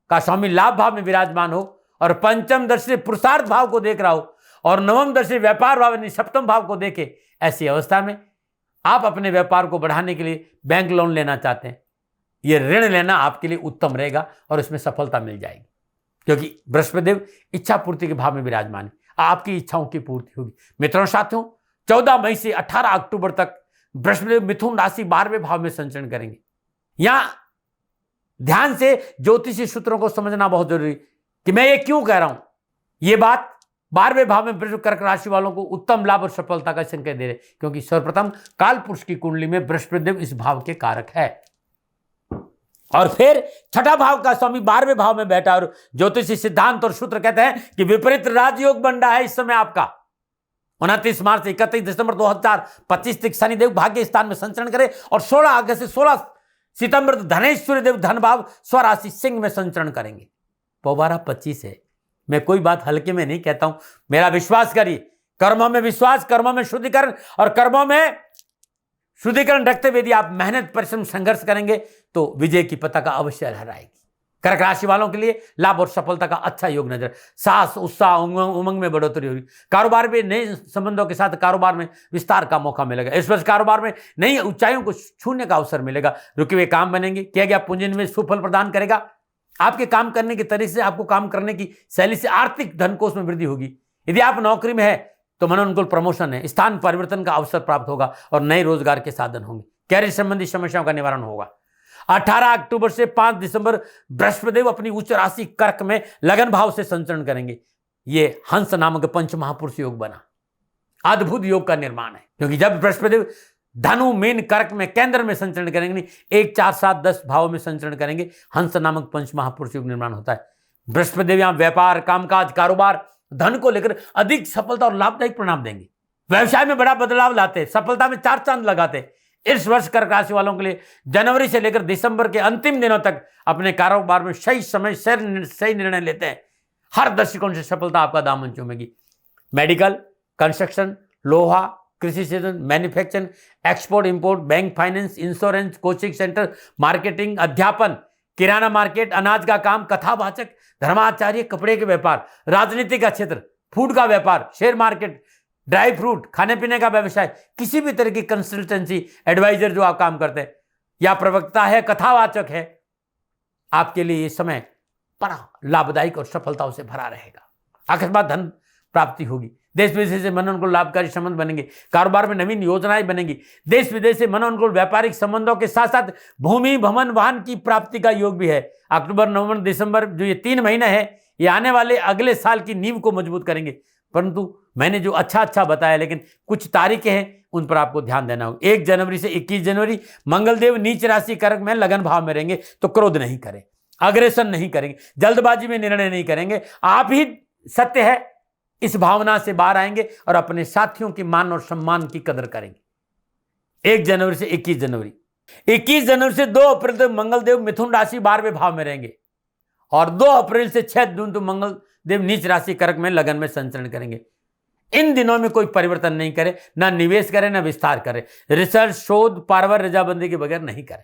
[SPEAKER 1] का स्वामी लाभ भाव में विराजमान हो और पंचम दृष्टि पुरुषार्थ भाव को देख रहा हो और नवम दृष्टि व्यापार भाव यानी सप्तम भाव को देखे। ऐसी अवस्था में आप अपने व्यापार को बढ़ाने के लिए बैंक लोन लेना चाहते हैं, ये ऋण लेना आपके लिए उत्तम रहेगा और इसमें सफलता मिल जाएगी, क्योंकि बृहस्पतिदेव इच्छा पूर्ति के भाव में विराजमान है। आपकी इच्छाओं की पूर्ति होगी। मित्रों साथियों, 14 मई से 18 अक्टूबर तक बृहस्पतिदेव मिथुन राशि 12वें भाव में संचरण करेंगे। यहां ध्यान से ज्योतिषी सूत्रों को समझना बहुत जरूरी कि मैं ये क्यों कह रहा हूं। ये बात 12वें भाव में कर्क राशि वालों को उत्तम लाभ और सफलता का संकेत दे रहे, क्योंकि सर्वप्रथम काल पुरुष की कुंडली में बृहस्पतिदेव इस भाव के कारक है, और फिर छठा भाव का स्वामी 12वें भाव में बैठा। और ज्योतिषी सिद्धांत और सूत्र कहते हैं कि विपरीत राजयोग बन रहा है इस समय आपका। 29 मार्च से 31 दिसंबर 2025 तक शनिदेव भाग्य स्थान में संचरण करे और 16 अगस्त से 16 सितंबर धनेश्वरी देव धन भाव स्वराशि सिंह में संचरण करेंगे। पौबारा 25 है। मैं कोई बात हल्के में नहीं कहता हूं, मेरा विश्वास करिए। कर्मों में विश्वास, कर्मों में शुद्धिकरण और कर्मों में शुद्धिकरण रखते हुए यदि आप मेहनत परिश्रम संघर्ष करेंगे तो विजय की पताका अवश्य लहराएगी। कर्क राशि वालों के लिए लाभ और सफलता का अच्छा योग नजर, साहस उत्साह उमंग में बढ़ोतरी होगी। कारोबार में नए संबंधों के साथ कारोबार में विस्तार का मौका मिलेगा। इस वर्ष कारोबार में नई ऊंचाइयों को छूने का अवसर मिलेगा। रुके हुए काम बनेंगे, किया गया पूंजी निवेश सुफल प्रदान करेगा। आपके काम करने के तरीके से, आपको काम करने की शैली से आर्थिक धन कोष में वृद्धि होगी। यदि आप नौकरी में है तो मनोनुकूल प्रमोशन है, स्थान परिवर्तन का अवसर प्राप्त होगा और नए रोजगार के साधन होंगे। कैरियर संबंधी समस्याओं का निवारण होगा। 18 अक्टूबर से 5 दिसंबर बृहस्पतिदेव अपनी उच्च राशि कर्क में लगन भाव से संचरण करेंगे। ये हंस नामक पंच महापुरुष योग बना, अद्भुत योग का निर्माण है, क्योंकि जब बृहस्पतिदेव धनु मीन कर्क में केंद्र में संचरण करेंगे, 1 4 7 10 भाव में संचरण करेंगे, हंस नामक पंच महापुरुष योग निर्माण होता है। बृहस्पतिदेव यहां व्यापार, कामकाज, कारोबार, धन को लेकर अधिक सफलता और लाभदायक परिणाम देंगे। व्यवसाय में बड़ा बदलाव लाते, सफलता में 4 चांद लगाते। इस वर्ष कर्क राशि वालों के लिए जनवरी से लेकर दिसंबर के अंतिम दिनों तक अपने कारोबार में सही समय सही निर्णय लेते हैं। हर दृष्टिकोण से सफलता आपका दामन चूमेगी। मेडिकल, कंस्ट्रक्शन, लोहा, कृषि क्षेत्र, manufacturing, export import, bank finance, insurance, coaching centre, marketing, अध्यापन, किराना मार्केट, अनाज का काम, कथावाचक, धर्माचार्य, कपड़े के व्यापार, राजनीति का क्षेत्र, फूड का व्यापार, शेयर मार्केट, ड्राई फ्रूट, खाने पीने का व्यवसाय, किसी भी तरह की कंसल्टेंसी, एडवाइजर जो आप काम करते हैं या प्रवक्ता है, कथावाचक है, आपके लिए ये समय बड़ा लाभदायक और सफलताओं से भरा रहेगा। अकस्मात धन प्राप्ति होगी। देश विदेश से मनोनुकूल लाभकारी संबंध बनेंगे। कारोबार में नवीन योजनाएं बनेंगी। देश विदेश से मनोनुकूल व्यापारिक संबंधों के साथ साथ भूमि भवन वाहन की प्राप्ति का योग भी है। अक्टूबर, नवंबर, दिसंबर जो ये 3 महीने हैं, ये आने वाले अगले साल की नींव को मजबूत करेंगे। परंतु मैंने जो अच्छा बताया, लेकिन कुछ तारीखें हैं उन पर आपको ध्यान देना होगा। 1 जनवरी से 21 जनवरी मंगलदेव नीच राशि कर्क में लगन भाव में रहेंगे, तो क्रोध नहीं करें, अग्रेसन नहीं करेंगे, जल्दबाजी में निर्णय नहीं करेंगे। आप ही सत्य है, इस भावना से बाहर आएंगे और अपने साथियों की मान और सम्मान की कदर करेंगे। 1 जनवरी से 21 जनवरी 21 जनवरी से 2 अप्रैल तक मंगलदेव मिथुन राशि 12वें भाव में रहेंगे और 2 अप्रैल से 6 जून तक मंगलदेव नीच राशि कर्क में लगन में संचरण करेंगे। इन दिनों में कोई परिवर्तन नहीं करे, ना निवेश करे, ना विस्तार करे। रिसर्च, शोध, पार्वर, रजाबंदी के बगैर नहीं करे।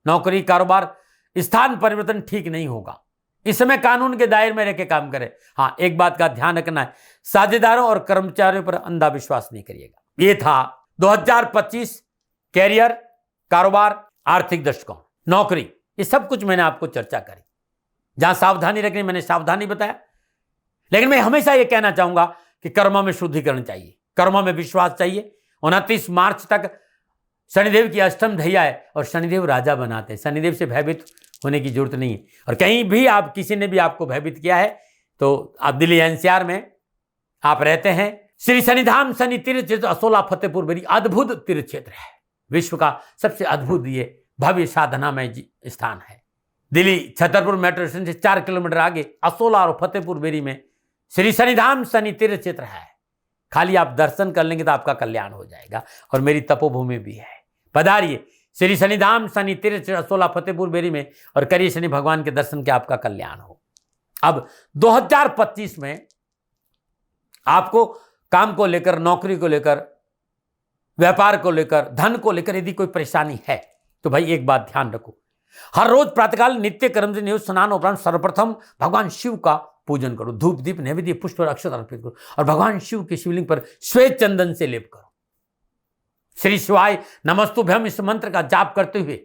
[SPEAKER 1] नौकरी, कारोबार, स्थान परिवर्तन ठीक नहीं होगा। इस समय कानून के दायरे में रहकर काम करें। हाँ, एक बात का ध्यान रखना है, साझेदारों और कर्मचारियों पर अंधा विश्वास नहीं करिएगा। ये था 2025 कैरियर, कारोबार, आर्थिक दृष्टिकोण, नौकरी, ये सब कुछ मैंने आपको चर्चा करी। जहां सावधानी रखनी मैंने सावधानी बताया, लेकिन मैं हमेशा यह कहना चाहूंगा कि कर्मों में शुद्धिकरण चाहिए, कर्मों में विश्वास चाहिए। 29 मार्च तक शनिदेव की अष्टम ढैया है और शनिदेव राजा बनाते हैं। शनिदेव से भयभीत होने की जरूरत नहीं है। और कहीं भी आप किसी ने भी आपको भयभीत किया है तो आप दिल्ली एनसीआर में आप रहते हैं श्री शनिधाम शनि तीर्थ क्षेत्र असोला फतेहपुर बेरी अद्भुत तीर्थ क्षेत्र है। विश्व का सबसे अद्भुत ये भव्य साधनामय स्थान है। दिल्ली छतरपुर मेट्रो स्टेशन से 4 किलोमीटर आगे असोला और फतेहपुर बेरी में श्री शनिधाम शनि तीर्थ क्षेत्र है। खाली आप दर्शन कर लेंगे तो आपका कल्याण हो जाएगा और मेरी तपोभूमि भी है। पधारिए श्री शनिधाम शनि तीर्थ क्षेत्र असोला फतेहपुर बेरी में और करिए शनि भगवान के दर्शन के आपका कल्याण हो। अब 2025 में आपको काम को लेकर, नौकरी को लेकर, व्यापार को लेकर, धन को लेकर यदि कोई परेशानी है तो भाई एक बात ध्यान रखो, हर रोज प्रातःकाल नित्य कर्म से नियुक्त स्नान उपरांत सर्वप्रथम भगवान शिव का पूजन करो। धूप दीप नैवेद्य पुष्प और अक्षत अर्पित करो और भगवान शिव के शिवलिंग पर श्वेत चंदन से लेप करो। श्री शिवाय नमस्तुभ्यम इस मंत्र का जाप करते हुए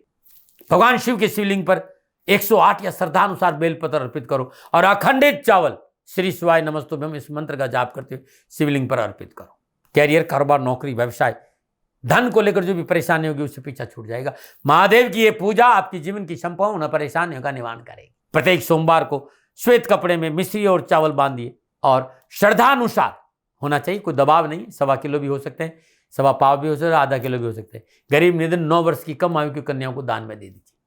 [SPEAKER 1] भगवान शिव के शिवलिंग पर 108 या श्रद्धानुसार बेलपत्र अर्पित करो और अखंडित चावल श्री शिवाय नमस्तुभ्यम इस मंत्र का जाप करते हुए शिवलिंग पर अर्पित करो। कैरियर, कारोबार, नौकरी, व्यवसाय, धन को लेकर जो भी परेशानी होगी उससे पीछा छूट जाएगा। महादेव की ये पूजा आपकी जीवन की संपूर्ण परेशानियों का निवारण करेगी। प्रत्येक सोमवार को श्वेत कपड़े में मिश्री और चावल बांधिए और श्रद्धानुसार होना चाहिए, कोई दबाव नहीं। 1.25 किलो भी हो सकते हैं, 1.25 पाव भी हो सकते हैं, आधा किलो भी हो सकते हैं। गरीब निधन 9 वर्ष की कम आयु की कन्याओं को दान में दे दीजिए,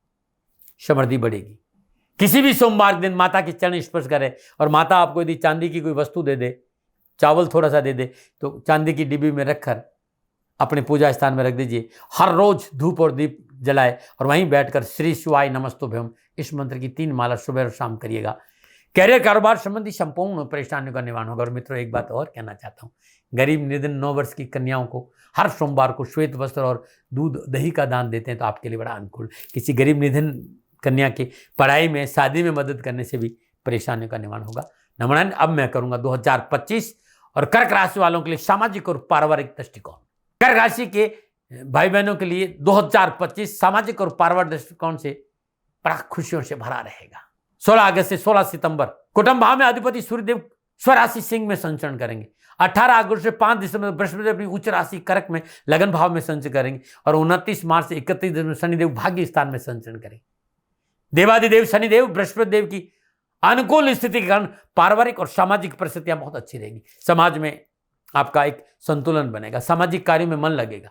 [SPEAKER 1] समृद्धि बढ़ेगी। किसी भी सोमवार के दिन माता के चरण स्पर्श करें और माता आपको यदि चांदी की कोई वस्तु दे दे, चावल थोड़ा सा दे दे, तो चांदी की डिब्बी में रखकर अपने पूजा स्थान में रख दीजिए। हर रोज धूप और दीप जलाए और वहीं बैठकर श्री शिवाय नमस्तुभ्यम इस मंत्र की 3 माला सुबह और शाम करिएगा। कैरियर, कारोबार संबंधी संपूर्ण परेशानियों का निवारण होगा। और मित्रों एक बात और कहना चाहता हूँ, गरीब निधन 9 वर्ष की कन्याओं को हर सोमवार को श्वेत वस्त्र और दूध दही का दान देते हैं तो आपके लिए बड़ा अनुकूल। किसी गरीब निधन कन्या की पढ़ाई में, शादी में मदद करने से भी परेशानियों का निवारण होगा। नमन अब मैं करूंगा 2025 और कर्क राशि वालों के लिए सामाजिक और पारिवारिक दृष्टिकोण। कर्क राशि के भाई बहनों के लिए 2025 सामाजिक और पारिवारिक दृष्टिकोण से बड़ा खुशियों से भरा रहेगा। 16 अगस्त से 16 सितंबर कुटुंब भाव में अधिपति सूर्यदेव स्वराशि सिंह में संचरण करेंगे। 18 अगस्त से 5 दिसंबर बृहस्पति अपनी उच्च राशि कर्क में लगन भाव में संचरण करेंगे और 29 मार्च से 31 दिसंबर शनिदेव भाग्य स्थान में संचरण करेंगे। देवादिदेव शनिदेव बृहस्पति देव की अनुकूल स्थिति के कारण पारिवारिक और सामाजिक परिस्थितियां बहुत अच्छी रहेंगी। समाज में आपका एक संतुलन बनेगा, सामाजिक कार्यों में मन लगेगा,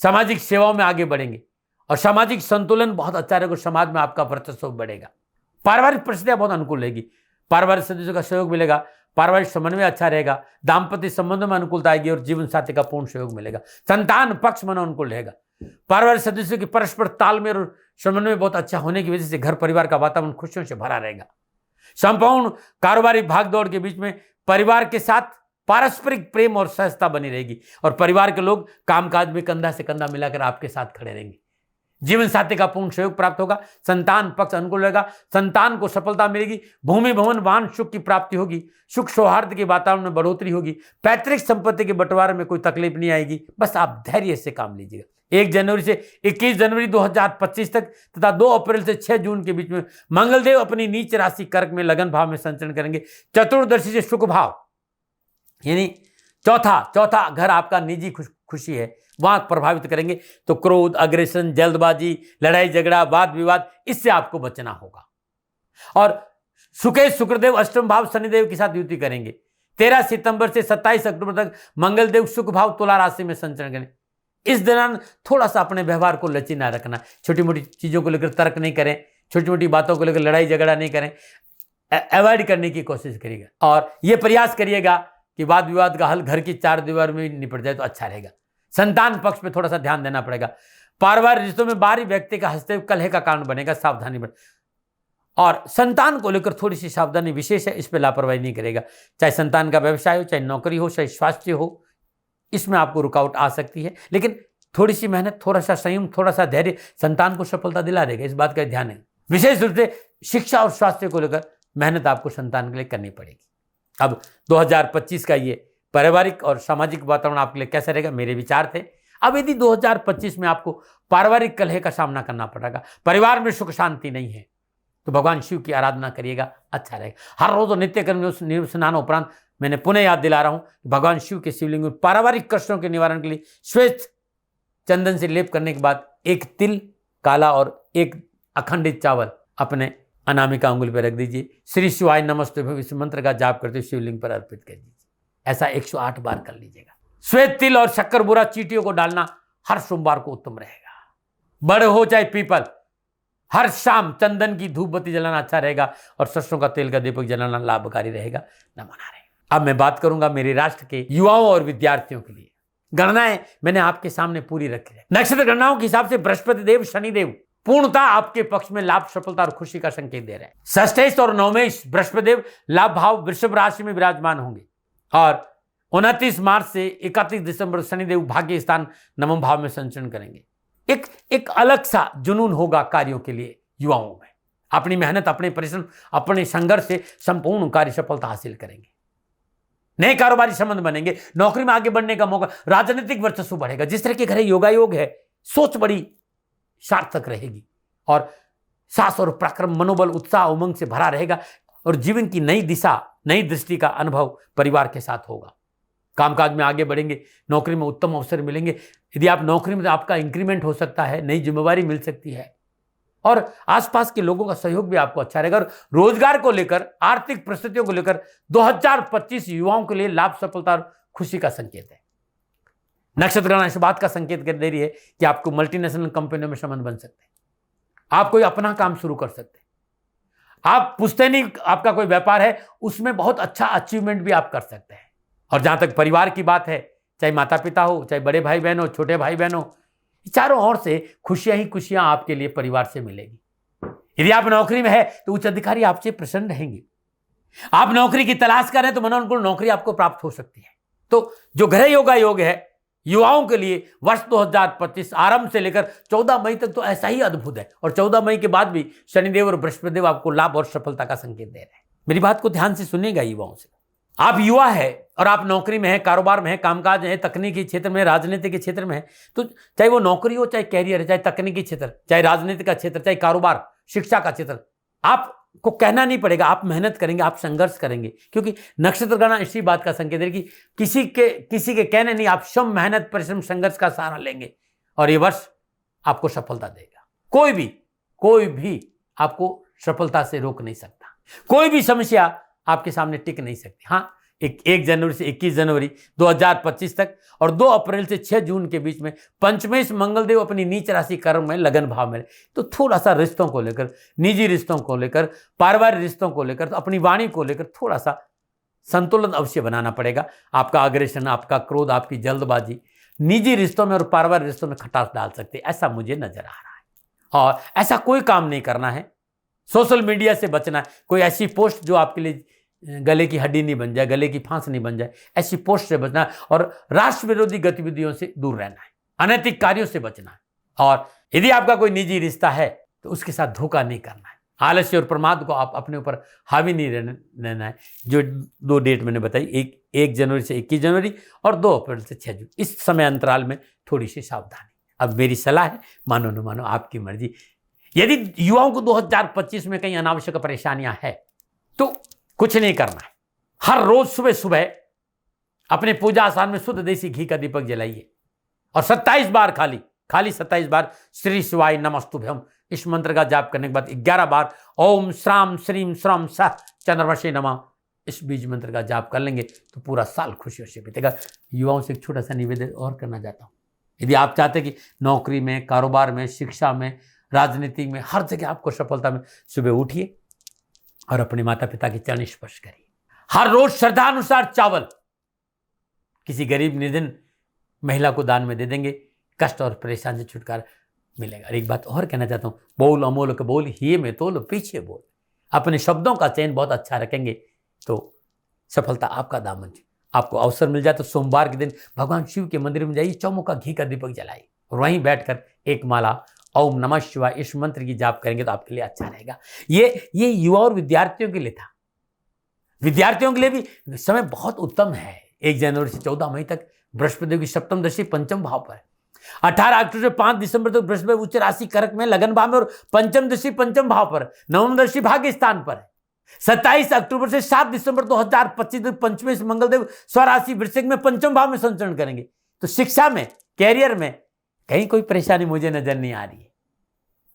[SPEAKER 1] सामाजिक सेवाओं में आगे बढ़ेंगे और सामाजिक संतुलन बहुत अच्छा रहेगा। समाज में आपका वर्चस्व बढ़ेगा। पारिवारिक परिस्थितियां बहुत अनुकूल रहेगी। पारिवारिक सदस्यों का सहयोग मिलेगा, पारिवारिक समन्वय अच्छा रहेगा, दाम्पत्य संबंधों में अनुकूलता आएगी और जीवन साथी का पूर्ण सहयोग मिलेगा। संतान पक्ष मन अनुकूल रहेगा। पारिवारिक सदस्यों की परस्पर तालमेल और समन्वय बहुत अच्छा होने की वजह से घर परिवार का वातावरण खुशियों से भरा रहेगा। संपूर्ण कारोबारी भागदौड़ के बीच में परिवार के साथ पारस्परिक प्रेम और सहजता बनी रहेगी और परिवार के लोग कामकाज में कंधा से कंधा मिलाकर आपके साथ खड़े रहेंगे। जीवन साथी का पूर्ण सहयोग प्राप्त होगा। संतान पक्ष अनुकूल रहेगा। संतान को सफलता मिलेगी। भूमि भवन वाहन सुख की प्राप्ति होगी। सुख सौहार्द के वातावरण में बढ़ोतरी होगी। पैतृक संपत्ति के बंटवारे में कोई तकलीफ नहीं आएगी। बस आप धैर्य से काम लीजिएगा। 1 जनवरी से 21 जनवरी 2025 तक तथा 2 अप्रैल से 6 जून के बीच में मंगलदेव अपनी नीच राशि कर्क में लगन भाव में संचरण करेंगे। चतुर्दशी से सुख भाव यानी चौथा घर आपका निजी खुशी है, वहां प्रभावित करेंगे। तो क्रोध, अग्रेशन, जल्दबाजी, लड़ाई झगड़ा, वाद विवाद, इससे आपको बचना होगा। और सुकेश शुक्रदेव अष्टम भाव शनिदेव के साथ युति करेंगे। 13 सितंबर से 27 अक्टूबर तक मंगलदेव सुख भाव तुला राशि में संचरण करें। इस दौरान थोड़ा सा अपने व्यवहार को लचीला रखना। छोटी मोटी चीजों को लेकर तर्क नहीं करें, छोटी मोटी बातों को लेकर लड़ाई झगड़ा नहीं करें, अवॉइड करने की कोशिश करिएगा। और यह प्रयास करिएगा कि वाद विवाद का हल घर की 4 दीवार में निपट जाए तो अच्छा रहेगा। संतान पक्ष पे थोड़ा सा ध्यान देना पड़ेगा। पारिवारिक रिश्तों में बाहरी व्यक्ति का हस्तक्षेप कलह का कारण बनेगा, सावधानी बने। और संतान को लेकर थोड़ी सी सावधानी विशेष है, इस पर लापरवाही नहीं करेगा। चाहे संतान का व्यवसाय हो, चाहे नौकरी हो, चाहे स्वास्थ्य हो, इसमें आपको रुकावट आ सकती है। लेकिन थोड़ी सी मेहनत, थोड़ा सा संयम, थोड़ा सा धैर्य संतान को सफलता दिला देगा। इस बात का ध्यान है। विशेष रूप से शिक्षा और स्वास्थ्य को लेकर मेहनत आपको संतान के लिए करनी पड़ेगी। अब 2025 का ये पारिवारिक और सामाजिक वातावरण आपके लिए कैसा रहेगा, मेरे विचार थे। अब यदि 2025 में आपको पारिवारिक कलह का सामना करना पड़ेगा, परिवार में सुख शांति नहीं है, तो भगवान शिव की आराधना करिएगा, अच्छा रहेगा। हर रोज नित्य कर्म स्नान उपरांत मैंने पुनः याद दिला रहा हूं, भगवान शिव के शिवलिंग में पारिवारिक कष्टों के निवारण के लिए श्वेत चंदन से लेप करने के बाद 1 तिल काला और 1 अखंडित चावल अपने अनामिका अंगुल पर रख दीजिए। श्री शिवाय नमस्तुभ्यम इस मंत्र का जाप करते शिवलिंग पर अर्पित कर दीजिए। ऐसा 108 बार कर लीजिएगा। श्वेत तिल और शक्कर बुरा चींटियों को डालना हर सोमवार को उत्तम रहेगा। बड़ हो चाहे पीपल, हर शाम चंदन की धूप बत्ती जलाना अच्छा रहेगा और सरसों का तेल का दीपक जलाना लाभकारी रहेगा। न मना रहेगा। अब मैं बात करूंगा मेरे राष्ट्र के युवाओं और विद्यार्थियों के लिए। गणनाएं मैंने आपके सामने पूरी रखी है। नक्षत्र गणनाओं के हिसाब से बृहस्पति देव, शनिदेव पूर्णता आपके पक्ष में लाभ, सफलता और खुशी का संकेत दे रहे हैं। षष्ठेश और नवमेश बृहस्पति देव लाभ भाव वृषभ राशि में विराजमान होंगे और 29 मार्च से 31 दिसंबर शनिदेव भाग्य स्थान नवम भाव में संचरण करेंगे। एक अलग सा जुनून होगा कार्यों के लिए युवाओं में। अपनी मेहनत, अपने परिश्रम, अपने संघर्ष से संपूर्ण कार्य सफलता हासिल करेंगे। नए कारोबारी संबंध बनेंगे, नौकरी में आगे बढ़ने का मौका, राजनीतिक वर्चस्व बढ़ेगा। जिस तरह के घर योगायोग है, सोच बड़ी सार्थक रहेगी और साहस और पराक्रम, मनोबल, उत्साह, उमंग से भरा रहेगा और जीवन की नई दिशा, नई दृष्टि का अनुभव परिवार के साथ होगा। कामकाज में आगे बढ़ेंगे, नौकरी में उत्तम अवसर मिलेंगे। यदि आप नौकरी में, तो आपका इंक्रीमेंट हो सकता है, नई जिम्मेवारी मिल सकती है और आसपास के लोगों का सहयोग भी आपको अच्छा रहेगा। और रोजगार को लेकर, आर्थिक परिस्थितियों को लेकर 2025 युवाओं के लिए लाभ, सफलता और खुशी का संकेत है। नक्षत्र गणना इस बात का संकेत कर दे रही है कि आपको मल्टीनेशनल कंपनियों में संबंध बन सकते हैं। आप कोई अपना काम शुरू कर सकते हैं। आप पुश्तैनी आपका कोई व्यापार है, उसमें बहुत अच्छा अचीवमेंट भी आप कर सकते हैं। और जहां तक परिवार की बात है, चाहे माता पिता हो, चाहे बड़े भाई बहन हो, छोटे भाई बहन हो, चारों ओर से खुशियां ही खुशियां आपके लिए परिवार से मिलेगी। यदि आप नौकरी में है तो उच्च अधिकारी आपसे प्रसन्न रहेंगे। आप नौकरी की तलाश कर रहे हैं तो मनोनुकूल नौकरी आपको प्राप्त हो सकती है। तो जो ग्रह योगा योग है युवाओं के लिए वर्ष 2025 आरंभ से लेकर 14 मई तक तो ऐसा ही अद्भुत है। और 14 मई के बाद भी शनिदेव और बृहस्पति देव आपको लाभ और सफलता का संकेत दे रहे हैं। मेरी बात को ध्यान से सुनिएगा युवाओं से। आप युवा है और आप नौकरी में है, कारोबार में है, कामकाज है, तकनीकी क्षेत्र में, राजनीति के क्षेत्र में है, तो चाहे वो नौकरी हो, चाहे कैरियर है, चाहे तकनीकी क्षेत्र, चाहे राजनीति का क्षेत्र, चाहे कारोबार, शिक्षा का क्षेत्र, आपको कहना नहीं पड़ेगा। आप मेहनत करेंगे, आप संघर्ष करेंगे, क्योंकि नक्षत्र गणना इसी बात का संकेत है कि किसी के कहने नहीं, आप श्रम, मेहनत, परिश्रम, संघर्ष का सहारा लेंगे और ये वर्ष आपको सफलता देगा। कोई भी आपको सफलता से रोक नहीं सकता। कोई भी समस्या आपके सामने टिक नहीं सकती। हाँ, 1 जनवरी से 21 जनवरी 2025 तक और 2 अप्रैल से 6 जून के बीच में पंचमेश मंगलदेव अपनी नीच राशि कर्म में लगन भाव में, तो थोड़ा सा रिश्तों को लेकर, निजी रिश्तों को लेकर, पारिवारिक रिश्तों को लेकर, तो अपनी वाणी को लेकर थोड़ा सा संतुलन अवश्य बनाना पड़ेगा। आपका अग्रेशन, आपका क्रोध, आपकी जल्दबाजी निजी रिश्तों में और पारिवारिक रिश्तों में खटास डाल सकते, ऐसा मुझे नजर आ रहा है। और ऐसा कोई काम नहीं करना है। सोशल मीडिया से बचना है। कोई ऐसी पोस्ट जो आपके लिए गले की हड्डी नहीं बन जाए, गले की फांस नहीं बन जाए, ऐसी पोस्ट से बचना है। और राष्ट्र विरोधी गतिविधियों से दूर रहना है, अनैतिक कार्यों से बचना है। और यदि आपका कोई निजी रिश्ता है तो उसके साथ धोखा नहीं करना है। आलस्य और प्रमाद को आप अपने ऊपर हावी नहीं रहना है। जो 2 डेट मैंने बताई, 1 जनवरी से 21 जनवरी और 2 अप्रैल से 6 जून, इस समय अंतराल में थोड़ी सी सावधानी। अब मेरी सलाह है, मानो न मानो आपकी मर्जी। यदि युवाओं को 2025 में कहीं अनावश्यक परेशानियां है तो कुछ नहीं करना है। हर रोज सुबह सुबह अपने पूजा स्थान में शुद्ध देसी घी का दीपक जलाइए और 27 बार खाली 27 बार श्री शिवाय नमस्तुभ्यम इस मंत्र का जाप करने के बाद 11 बार ओम श्राम श्रीम श्रम सह चंद्रवशे नमः इस बीज मंत्र का जाप कर लेंगे तो पूरा साल खुशियों से बीतेगा। युवाओं से एक छोटा सा निवेदन और करना चाहता हूँ। यदि आप चाहते हैं कि नौकरी में, कारोबार में, शिक्षा में, राजनीति में, हर जगह आपको सफलता में, सुबह उठिए और अपने माता पिता के चरण स्पर्श करिए। हर रोज श्रद्धा अनुसार चावल किसी गरीब निर्धन महिला को दान में दे देंगे, कष्ट और परेशानी से छुटकारा मिलेगा। और एक बात और कहना चाहता हूँ, बोल अमोलक बोल, हिये में तोल पीछे बोल। अपने शब्दों का चयन बहुत अच्छा रखेंगे तो सफलता आपका दामन। आपको अवसर मिल जाए तो सोमवार के दिन भगवान शिव के मंदिर में जाइए, चौमुखा घी का दीपक जलाइए और वहीं बैठकर एक माला ओम नमः शिवाय इस मंत्र की जाप करेंगे तो आपके लिए अच्छा रहेगा। ये युवा और विद्यार्थियों के लिए था। विद्यार्थियों के लिए भी समय बहुत उत्तम है। 1 जनवरी से 14 मई तक बृहस्पति की सप्तम दृष्टि पंचम भाव पर है। 18 अक्टूबर से 5 दिसंबर तक बृहस्पति उच्च राशि कर्क में लगन भाव में और पंचम दृष्टि पंचम भाव पर, नवम दृष्टि भाग्य स्थान पर है। 27 अक्टूबर से 7 दिसंबर 2025 तक पंचमेश मंगलदेव स्वराशि वृश्चिक में पंचम भाव में संचरण करेंगे। तो शिक्षा में, कैरियर में कहीं कोई परेशानी मुझे नजर नहीं आ रही है।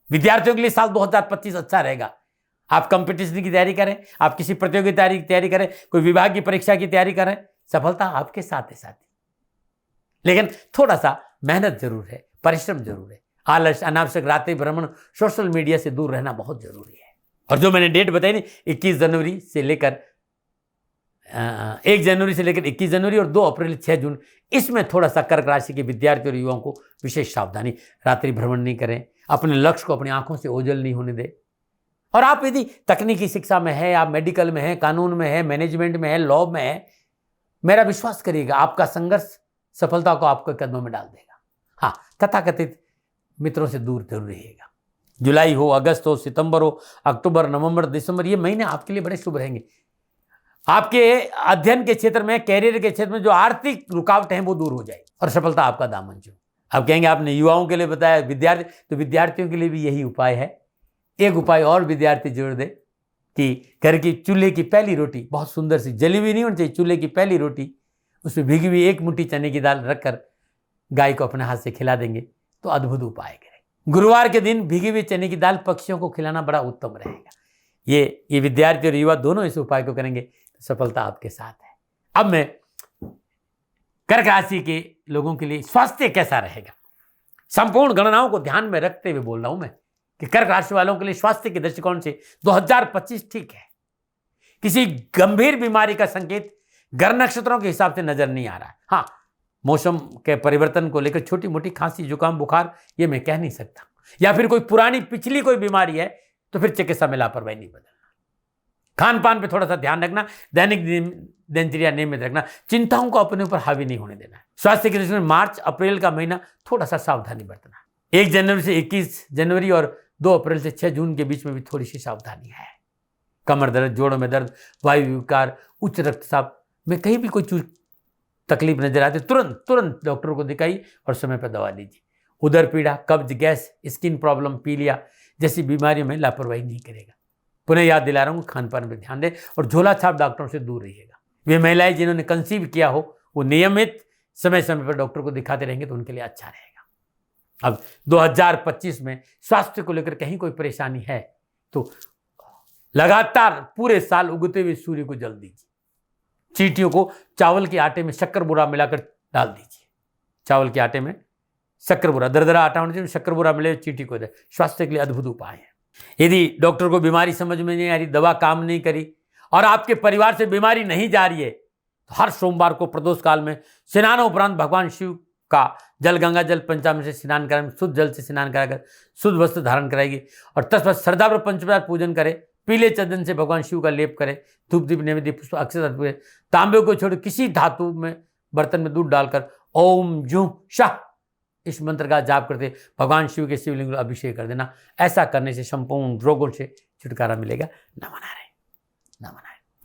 [SPEAKER 1] विद्यार्थियों के लिए साल 2025 अच्छा रहेगा। आप कंपटीशन की तैयारी करें, आप किसी प्रतियोगिता की तैयारी करें, कोई विभाग की परीक्षा की तैयारी करें, सफलता आपके साथ है साथी, लेकिन थोड़ा सा मेहनत जरूर है, परिश्रम जरूर है। आलस, अनावश्यक रात्रि भ्रमण, सोशल मीडिया से दूर रहना बहुत जरूरी है। और जो मैंने डेट बताई ना, 21 जनवरी से लेकर 1 जनवरी से लेकर 21 जनवरी और 2 अप्रैल 6 जून, इसमें थोड़ा सा कर्क राशि के विद्यार्थी और युवाओं को विशेष सावधानी। रात्रि भ्रमण नहीं करें, अपने लक्ष्य को अपनी आंखों से ओझल नहीं होने दें। और आप यदि तकनीकी शिक्षा में है, आप मेडिकल में है, कानून में है, मैनेजमेंट में है, लॉ में है, मेरा विश्वास करिएगा आपका संघर्ष सफलता को आपके कदमों में डाल देगा। हाँ, तथाकथित मित्रों से दूर जरूर रहिएगा। जुलाई हो, अगस्त हो, सितंबर हो, अक्टूबर, नवंबर, दिसंबर, ये महीने आपके लिए बड़े शुभ रहेंगे। आपके अध्ययन के क्षेत्र में, कैरियर के क्षेत्र में जो आर्थिक रुकावटें हैं वो दूर हो जाएगी और सफलता आपका दामन छूए। अब कहेंगे आपने युवाओं के लिए बताया, विद्यार्थी, तो विद्यार्थियों के लिए भी यही उपाय है। एक उपाय और विद्यार्थी जोड़ दे कि घर की चूल्हे की पहली रोटी बहुत सुंदर सी, जली हुई नहीं होनी चाहिए, चूल्हे की पहली रोटी, उसमें भीगी हुई 1 मुट्ठी चने की दाल रखकर गाय को अपने हाथ से खिला देंगे तो अद्भुत उपाय करें। गुरुवार के दिन भीगी हुई चने की दाल पक्षियों को खिलाना बड़ा उत्तम रहेगा। ये विद्यार्थी और युवा दोनों इस उपाय को करेंगे, सफलता आपके साथ है। अब मैं कर्क राशि के लोगों के लिए स्वास्थ्य कैसा रहेगा, संपूर्ण गणनाओं को ध्यान में रखते हुए बोल रहा हूं मैं कि कर्क राशि वालों के लिए स्वास्थ्य के दृष्टिकोण से 2025 ठीक है। किसी गंभीर बीमारी का संकेत ग्रह नक्षत्रों के हिसाब से नजर नहीं आ रहा है। हाँ, मौसम के परिवर्तन को लेकर छोटी मोटी खांसी, जुकाम, बुखार, ये मैं कह नहीं सकता, या फिर कोई पुरानी पिछली कोई बीमारी है तो फिर चिकित्सा में लापरवाही नहीं बदलना। खान पान पे थोड़ा सा ध्यान रखना, दैनिक दिनचर्या नियमित रखना, चिंताओं को अपने ऊपर हावी नहीं होने देना। स्वास्थ्य के दृष्टि में मार्च अप्रैल का महीना थोड़ा सा सावधानी बरतना। 1 जनवरी से 21 जनवरी और 2 अप्रैल से 6 जून के बीच में भी थोड़ी सी सावधानी है। कमर दर्द, जोड़ों में दर्द, वायु विकार, उच्च रक्तचाप में कहीं भी कोई तकलीफ नजर आती तुरंत डॉक्टर को दिखाइए और समय पर दवा लीजिए। उदर पीड़ा, कब्ज, गैस, स्किन प्रॉब्लम, पीलिया जैसी बीमारियों में लापरवाही नहीं करेगा। पुनः याद दिला रहा हूँ, खान पान पर ध्यान दें और झोला छाप डॉक्टरों से दूर रहिएगा। वे महिलाएं जिन्होंने कंसीव किया हो वो नियमित समय समय पर डॉक्टर को दिखाते रहेंगे तो उनके लिए अच्छा रहेगा। अब 2025 में स्वास्थ्य को लेकर कहीं कोई परेशानी है तो लगातार पूरे साल उगते हुए सूर्य को जल दीजिए। चींटियों को चावल के आटे में शक्कर बुरा मिलाकर डाल दीजिए। चावल के आटे में शक्कर बुरा, दरदरा आटा होना चाहिए, शक्कर बुरा मिले चींटी को दे। स्वास्थ्य के लिए अद्भुत उपाय है। यदि डॉक्टर को बीमारी समझ में नहीं आ रही, दवा काम नहीं करी और आपके परिवार से बीमारी नहीं जा रही है तो हर सोमवार को प्रदोष काल में स्नानों उपरांत भगवान शिव का जल, गंगा जल, पंचामृत से स्नान कराएं, शुद्ध जल से स्नान कराकर शुद्ध वस्त्र धारण कराएगी और तत्पश्चात श्रद्धापूर्वक पंचोपचार पूजन करें। पीले चंदन से भगवान शिव का लेप करें, धूप दीप नैवेद्य पुष्प अक्षत, तांबे को छोड़ किसी धातु में बर्तन में दूध डालकर ओम जू शाह इस मंत्र का जाप करते भगवान शिव के शिवलिंग को अभिषेक कर देना। ऐसा करने से संपूर्ण रोगों से छुटकारा मिलेगा। न मना रहे।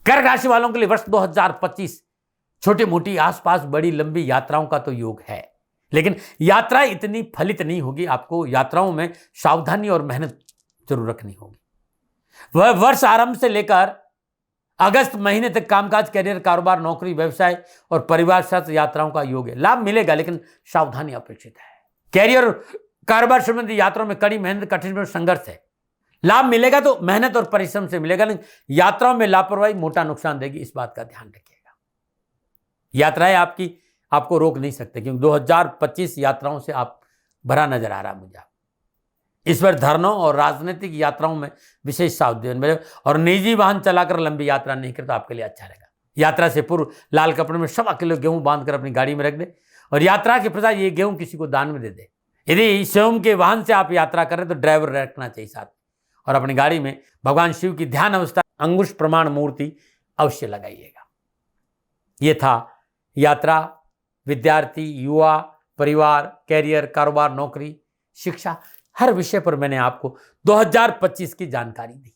[SPEAKER 1] कर्क राशि वालों के लिए वर्ष 2025 छोटी मोटी, आसपास बड़ी लंबी यात्राओं का तो योग है, लेकिन यात्रा इतनी फलित नहीं होगी। आपको यात्राओं में सावधानी और मेहनत जरूर रखनी होगी। वह वर्ष आरंभ से लेकर अगस्त महीने तक कामकाज, करियर, कारोबार, नौकरी, व्यवसाय और परिवार साथ यात्राओं का योग है। लाभ मिलेगा लेकिन सावधानी अपेक्षित है। कैरियर और कारोबार संबंधी यात्राओं में कड़ी मेहनत, कठिन और संघर्ष है। लाभ मिलेगा तो मेहनत और परिश्रम से मिलेगा, लेकिन यात्राओं में लापरवाही मोटा नुकसान देगी, इस बात का ध्यान रखिएगा। यात्राएं आपको रोक नहीं सकते क्योंकि 2025 यात्राओं से आप भरा नजर आ रहा मुझे। इस बार धर्मों और राजनीतिक यात्राओं में विशेष सावधानी मिले और निजी वाहन चलाकर लंबी यात्रा नहीं करे तो आपके लिए अच्छा रहेगा। यात्रा से पूर्व लाल कपड़े में 1.25 किलो गेहूं बांधकर अपनी गाड़ी में रख दे और यात्रा के पश्चात ये गेहूं किसी को दान में दे दे। यदि स्वयं के वाहन से आप यात्रा करें तो ड्राइवर रखना चाहिए साथ और अपनी गाड़ी में भगवान शिव की ध्यान अवस्था अंगुश प्रमाण मूर्ति अवश्य लगाइएगा। ये था यात्रा, विद्यार्थी, युवा, परिवार, कैरियर, कारोबार, नौकरी, शिक्षा, हर विषय पर मैंने आपको 2025 की जानकारी दी।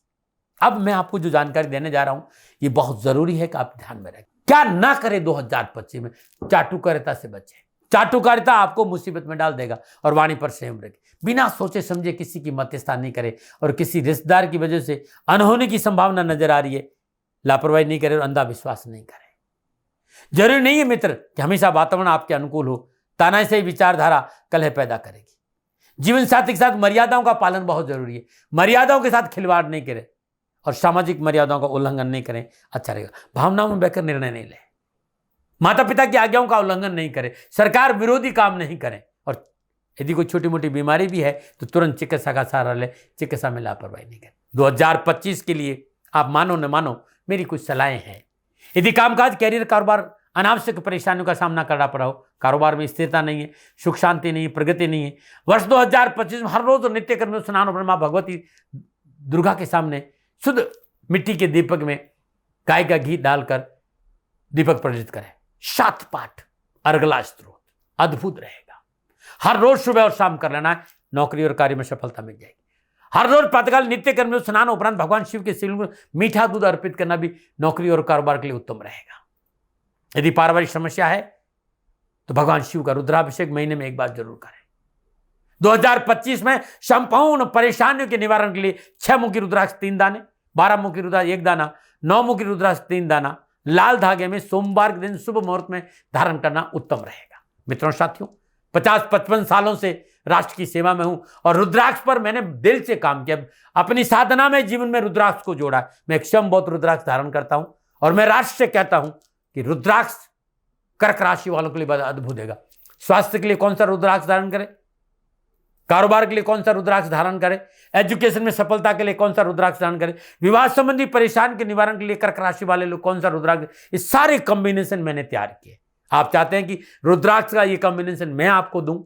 [SPEAKER 1] अब मैं आपको जो जानकारी देने जा रहा हूं ये बहुत जरूरी है कि आप ध्यान में रखें। क्या ना करें 2025 में? चाटुकारिता से बचें। चाटुकारिता आपको मुसीबत में डाल देगा और वाणी पर संयम रखें। बिना सोचे समझे किसी की मध्यस्थता नहीं करें और किसी रिश्तेदार की वजह से अनहोनी की संभावना नजर आ रही है, लापरवाही नहीं करें और अंधा विश्वास नहीं करें। जरूरी नहीं है मित्र कि हमेशा वातावरण आपके अनुकूल हो। तानाशाही विचारधारा कलह पैदा करेगी। जीवन साथी के साथ मर्यादाओं का पालन बहुत जरूरी है। मर्यादाओं के साथ खिलवाड़ नहीं करें और सामाजिक मर्यादाओं का उल्लंघन नहीं करें, अच्छा रहेगा। भावनाओं में बहकर निर्णय नहीं लें। माता पिता की आज्ञाओं का उल्लंघन नहीं करें, सरकार विरोधी काम नहीं करें, और यदि कोई छोटी मोटी बीमारी भी है तो तुरंत चिकित्सा का सहारा ले, चिकित्सा में लापरवाही नहीं करें। 2025 के लिए आप मानो न मानो मेरी कुछ सलाहें हैं। यदि कामकाज, कैरियर, कारोबार अनावश्यक परेशानियों का सामना करना पड़ा हो, कारोबार में स्थिरता नहीं है, सुख शांति नहीं है, प्रगति नहीं है, वर्ष 2025 में हर रोज नित्य कर्म स्नान और मां भगवती दुर्गा के सामने शुद्ध मिट्टी के दीपक में गाय का घी डालकर दीपक प्रज्वलित करें। 7 पाठ अर्गला स्त्रोत अद्भुत रहेगा। हर रोज सुबह और शाम कर लेना है, नौकरी और कार्य में सफलता मिल जाएगी। हर रोज प्रातःकाल नित्य कर्म में स्नान उपरांत भगवान शिव के शिवलिंग में मीठा दूध अर्पित करना भी नौकरी और कारोबार के लिए उत्तम रहेगा। यदि पारिवारिक समस्या है तो भगवान शिव का रुद्राभिषेक महीने में एक बार जरूर करें। 2025 में संपूर्ण परेशानियों के निवारण के लिए 6 मुखी रुद्राक्ष 3 दाने, 12 मुखी रुद्राक्ष 1 दाना, 9 मुखी रुद्राक्ष 3 दाना लाल धागे में सोमवार के दिन शुभ मुहूर्त में धारण करना उत्तम रहेगा। मित्रों साथियों, 50-55 सालों से राष्ट्र की सेवा में हूं और रुद्राक्ष पर मैंने दिल से काम किया। अपनी साधना में जीवन में रुद्राक्ष को जोड़ा। मैं क्षम बहुत रुद्राक्ष धारण करता हूं और मैं राष्ट्र से कहता हूं कि रुद्राक्ष कर्क राशि वालों के लिए बड़ा अद्भुत देगा। स्वास्थ्य के लिए कौन सा रुद्राक्ष धारण करें, कारोबार के लिए कौन सा रुद्राक्ष धारण करें, एजुकेशन में सफलता के लिए कौन सा रुद्राक्ष धारण करें, विवाह संबंधी परेशान के निवारण के लिए कर्क राशि वाले लोग कौन सा रुद्राक्ष, ये सारे कॉम्बिनेशन मैंने तैयार किए। आप चाहते हैं कि रुद्राक्ष का ये कॉम्बिनेशन मैं आपको दूं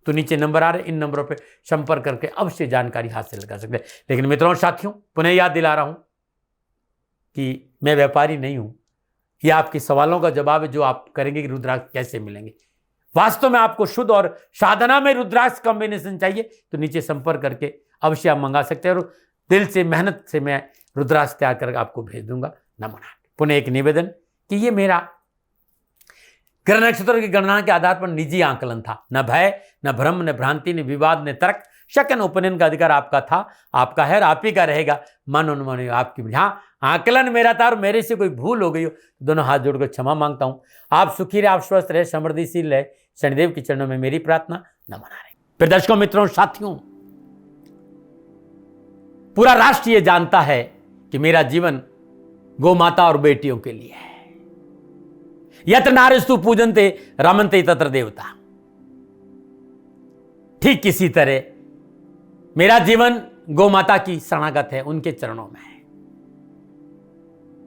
[SPEAKER 1] तो नीचे नंबर आ रहे, इन नंबरों पे संपर्क करके अवश्य जानकारी हासिल कर सकते हैं। लेकिन मित्रों साथियों, पुनः याद दिला रहा हूं कि मैं व्यापारी नहीं हूं। ये आपके सवालों का जवाब है जो आप करेंगे कि रुद्राक्ष कैसे मिलेंगे। वास्तव में आपको शुद्ध और साधना में रुद्राक्ष कॉम्बिनेशन चाहिए तो नीचे संपर्क करके अवश्य आप मंगा सकते हैं और दिल से मेहनत से मैं रुद्राक्ष तैयार करके आपको भेज दूंगा। नमो। पुनः एक निवेदन कि ये मेरा ग्रह नक्षत्र की गणना के आधार पर निजी आकलन था। न भय, न भ्रम, न भ्रांति, न विवाद, न तर्क, शक, न उपनयन का अधिकार आपका था, आपका है और आप ही का रहेगा। मानो न मानो आपकी, जहां आकलन मेरा था और मेरे से कोई भूल हो गई हो तो दोनों हाथ जोड़कर क्षमा मांगता हूं। आप सुखी रहे, आप स्वस्थ रहे, समृद्धिशील रहे, शनिदेव के चरणों में मेरी प्रार्थना। नमन नारायण। फिर दर्शकों, मित्रों, साथियों, पूरा राष्ट्र ये जानता है कि मेरा जीवन गौ माता और बेटियों के लिए है। यत्र नारीस्तु पूजन्ते रमन्ते तत्र देवता। ठीक किसी तरह मेरा जीवन गौ माता की शरणागत है, उनके चरणों में है।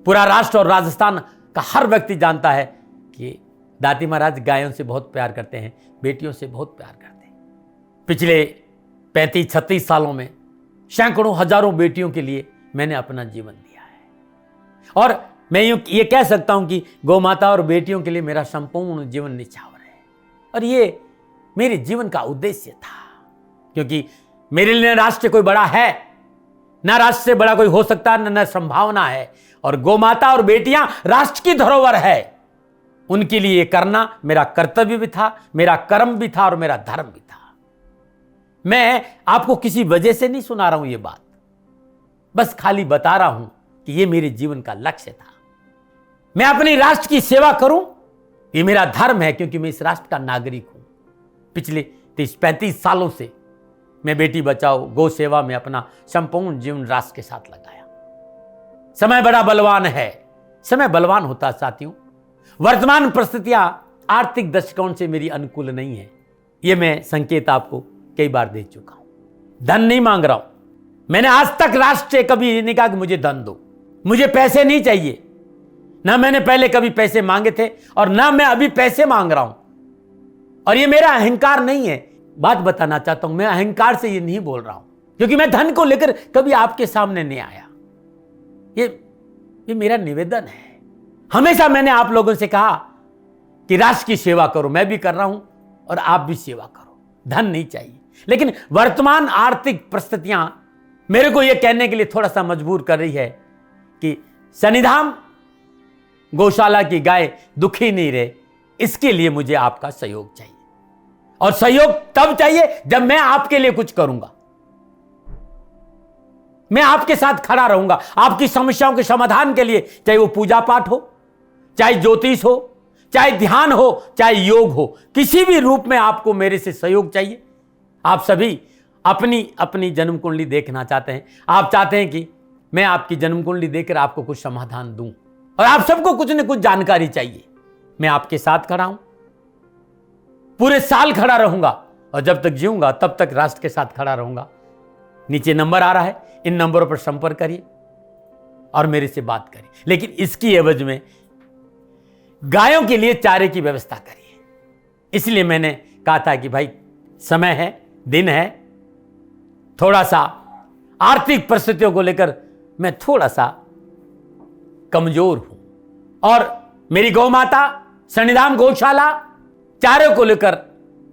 [SPEAKER 1] पूरा राष्ट्र और राजस्थान का हर व्यक्ति जानता है कि दादी महाराज गायों से बहुत प्यार करते हैं, बेटियों से बहुत प्यार करते हैं। पिछले 35-36 सालों में सैकड़ों हजारों बेटियों के लिए मैंने अपना जीवन दिया है और मैं ये कह सकता हूं कि गौ माता और बेटियों के लिए मेरा संपूर्ण जीवन निछावर है। और ये मेरे जीवन का उद्देश्य था, क्योंकि मेरे लिए राष्ट्र कोई बड़ा है ना, राष्ट्र से बड़ा कोई हो सकता है न संभावना है। और गौ माता और बेटियां राष्ट्र की धरोहर है, उनके लिए ये करना मेरा कर्तव्य भी था, मेरा कर्म भी था और मेरा धर्म भी था। मैं आपको किसी वजह से नहीं सुना रहा हूं ये बात, बस खाली बता रहा हूं कि ये मेरे जीवन का लक्ष्य था। मैं अपने राष्ट्र की सेवा करूं, ये मेरा धर्म है, क्योंकि मैं इस राष्ट्र का नागरिक हूं। पिछले 30-35 सालों से मैं बेटी बचाओ, गौ सेवा में अपना संपूर्ण जीवन राष्ट्र के साथ लगाया। समय बड़ा बलवान है, समय बलवान होता साथियों। वर्तमान परिस्थितियां आर्थिक दृष्टिकोण से मेरी अनुकूल नहीं है, यह मैं संकेत आपको कई बार दे चुका हूं। धन नहीं मांग रहा हूं। मैंने आज तक राष्ट्र से कभी नहीं कहा कि मुझे धन दो, मुझे पैसे नहीं चाहिए। ना मैंने पहले कभी पैसे मांगे थे और ना मैं अभी पैसे मांग रहा हूं। और ये मेरा अहंकार नहीं है। बात बताना चाहता हूं, मैं अहंकार से ये नहीं बोल रहा हूं, क्योंकि मैं धन को लेकर कभी आपके सामने नहीं आया। ये मेरा निवेदन है। हमेशा मैंने आप लोगों से कहा कि राष्ट्र की सेवा करो, मैं भी कर रहा हूं और आप भी सेवा करो। धन नहीं चाहिए, लेकिन वर्तमान आर्थिक परिस्थितियां मेरे को यह कहने के लिए थोड़ा सा मजबूर कर रही है कि शनिधाम गौशाला की गाय दुखी नहीं रहे, इसके लिए मुझे आपका सहयोग चाहिए। और सहयोग तब चाहिए जब मैं आपके लिए कुछ करूंगा, मैं आपके साथ खड़ा रहूंगा आपकी समस्याओं के समाधान के लिए। चाहे वो पूजा पाठ हो, चाहे ज्योतिष हो, चाहे ध्यान हो, चाहे योग हो, किसी भी रूप में आपको मेरे से सहयोग चाहिए। आप सभी अपनी अपनी जन्म कुंडली देखना चाहते हैं। आप चाहते हैं कि मैं आपकी जन्म कुंडली देखकर आपको कुछ समाधान दूं, और आप सबको कुछ न कुछ जानकारी चाहिए। मैं आपके साथ खड़ा हूं, पूरे साल खड़ा रहूंगा और जब तक जीऊंगा तब तक राष्ट्र के साथ खड़ा रहूंगा। नीचे नंबर आ रहा है, इन नंबरों पर संपर्क करिए और मेरे से बात करिए, लेकिन इसकी एवज में गायों के लिए चारे की व्यवस्था करिए। इसलिए मैंने कहा था कि भाई समय है, दिन है, थोड़ा सा आर्थिक परिस्थितियों को लेकर मैं थोड़ा सा कमजोर हूं और मेरी गौ माता सन्निधान गौशाला चारे को लेकर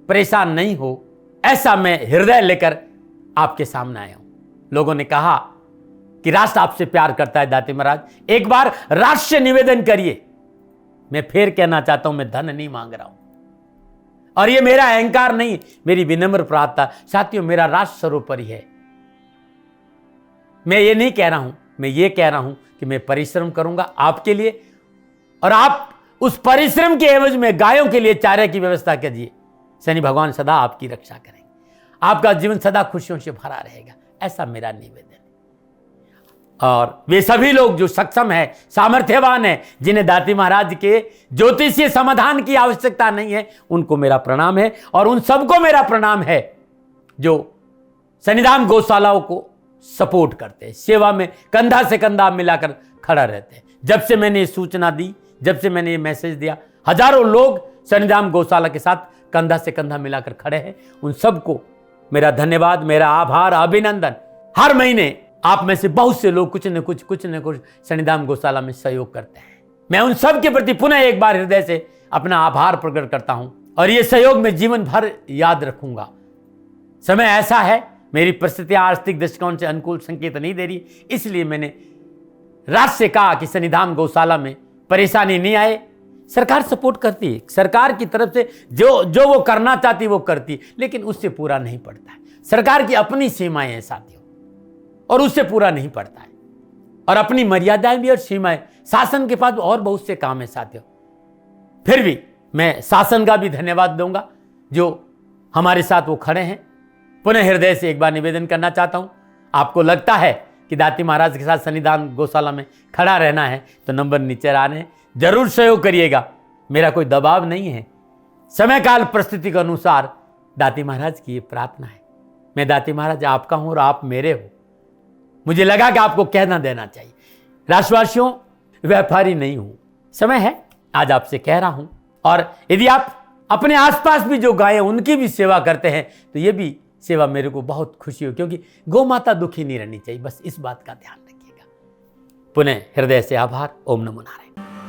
[SPEAKER 1] परेशान नहीं हो, ऐसा मैं हृदय लेकर आपके सामने आया हूं। लोगों ने कहा कि राष्ट्र आपसे प्यार करता है दाती महाराज, एक बार राष्ट्र से निवेदन करिए। मैं फिर कहना चाहता हूं, मैं धन नहीं मांग रहा हूं और ये मेरा अहंकार नहीं, मेरी विनम्र प्रार्थना। साथियों, मेरा राष्ट्र सर्वोपरि है। मैं ये नहीं कह रहा हूं, मैं ये कह रहा हूं कि मैं परिश्रम करूंगा आपके लिए और आप उस परिश्रम के एवज में गायों के लिए चारे की व्यवस्था कीजिए। शनि भगवान सदा आपकी रक्षा करेंगे, आपका जीवन सदा खुशियों से भरा रहेगा, ऐसा मेरा निवेदन है। और वे सभी लोग जो सक्षम है, सामर्थ्यवान है, जिन्हें दाती महाराज के ज्योतिषीय समाधान की आवश्यकता नहीं है, उनको मेरा प्रणाम है। और उन सबको मेरा प्रणाम है जो सन्निधान गौशालाओं को सपोर्ट करते हैं, सेवा में कंधा से कंधा मिलाकर खड़ा रहते हैं। जब से मैंने ये सूचना दी, जब से मैंने ये मैसेज दिया, हजारों लोग सन्निधान गौशाला के साथ कंधा से कंधा मिलाकर खड़े हैं। उन सबको मेरा धन्यवाद, मेरा आभार, अभिनंदन। हर महीने आप में से बहुत से लोग कुछ न कुछ सन्निधान गौशाला में सहयोग करते हैं। मैं उन सब के प्रति पुनः एक बार हृदय से अपना आभार प्रकट करता हूं और ये सहयोग मैं जीवन भर याद रखूंगा। समय ऐसा है, मेरी परिस्थितियां आर्थिक दृष्टिकोण से अनुकूल संकेत नहीं दे रही, इसलिए मैंने राष्ट्र से कहा कि सन्निधान गौशाला में परेशानी नहीं आए। सरकार सपोर्ट करती है, सरकार की तरफ से जो वो करना चाहती वो करती, लेकिन उससे पूरा नहीं पड़ता है। सरकार की अपनी सीमाएं हैं साथियों, और उससे पूरा नहीं पड़ता है, और अपनी मर्यादाएं भी और सीमाएं। शासन के पास और बहुत से काम है साथियों। फिर भी मैं शासन का भी धन्यवाद दूंगा जो हमारे साथ वो खड़े हैं। पुनः हृदय से एक बार निवेदन करना चाहता हूं, आपको लगता है कि दाती महाराज के साथ सन्निधान गौशाला में खड़ा रहना है तो नंबर नीचे आ रहे हैं, जरूर सहयोग करिएगा। मेरा कोई दबाव नहीं है, समय काल परिस्थिति के अनुसार दाती महाराज की ये प्रार्थना है। मैं दाती महाराज आपका हूं और आप मेरे हो। मुझे लगा कि आपको कहना देना चाहिए। राष्ट्रवासियों, व्यापारी नहीं हूं, समय है आज आपसे कह रहा हूं। और यदि आप अपने आसपास भी जो गाय उनकी भी सेवा करते हैं तो ये भी सेवा मेरे को बहुत खुशी हो, क्योंकि गौ माता दुखी नहीं रहनी चाहिए। बस इस बात का ध्यान रखिएगा। पुनः हृदय से आभार। ओम नमो नारायण।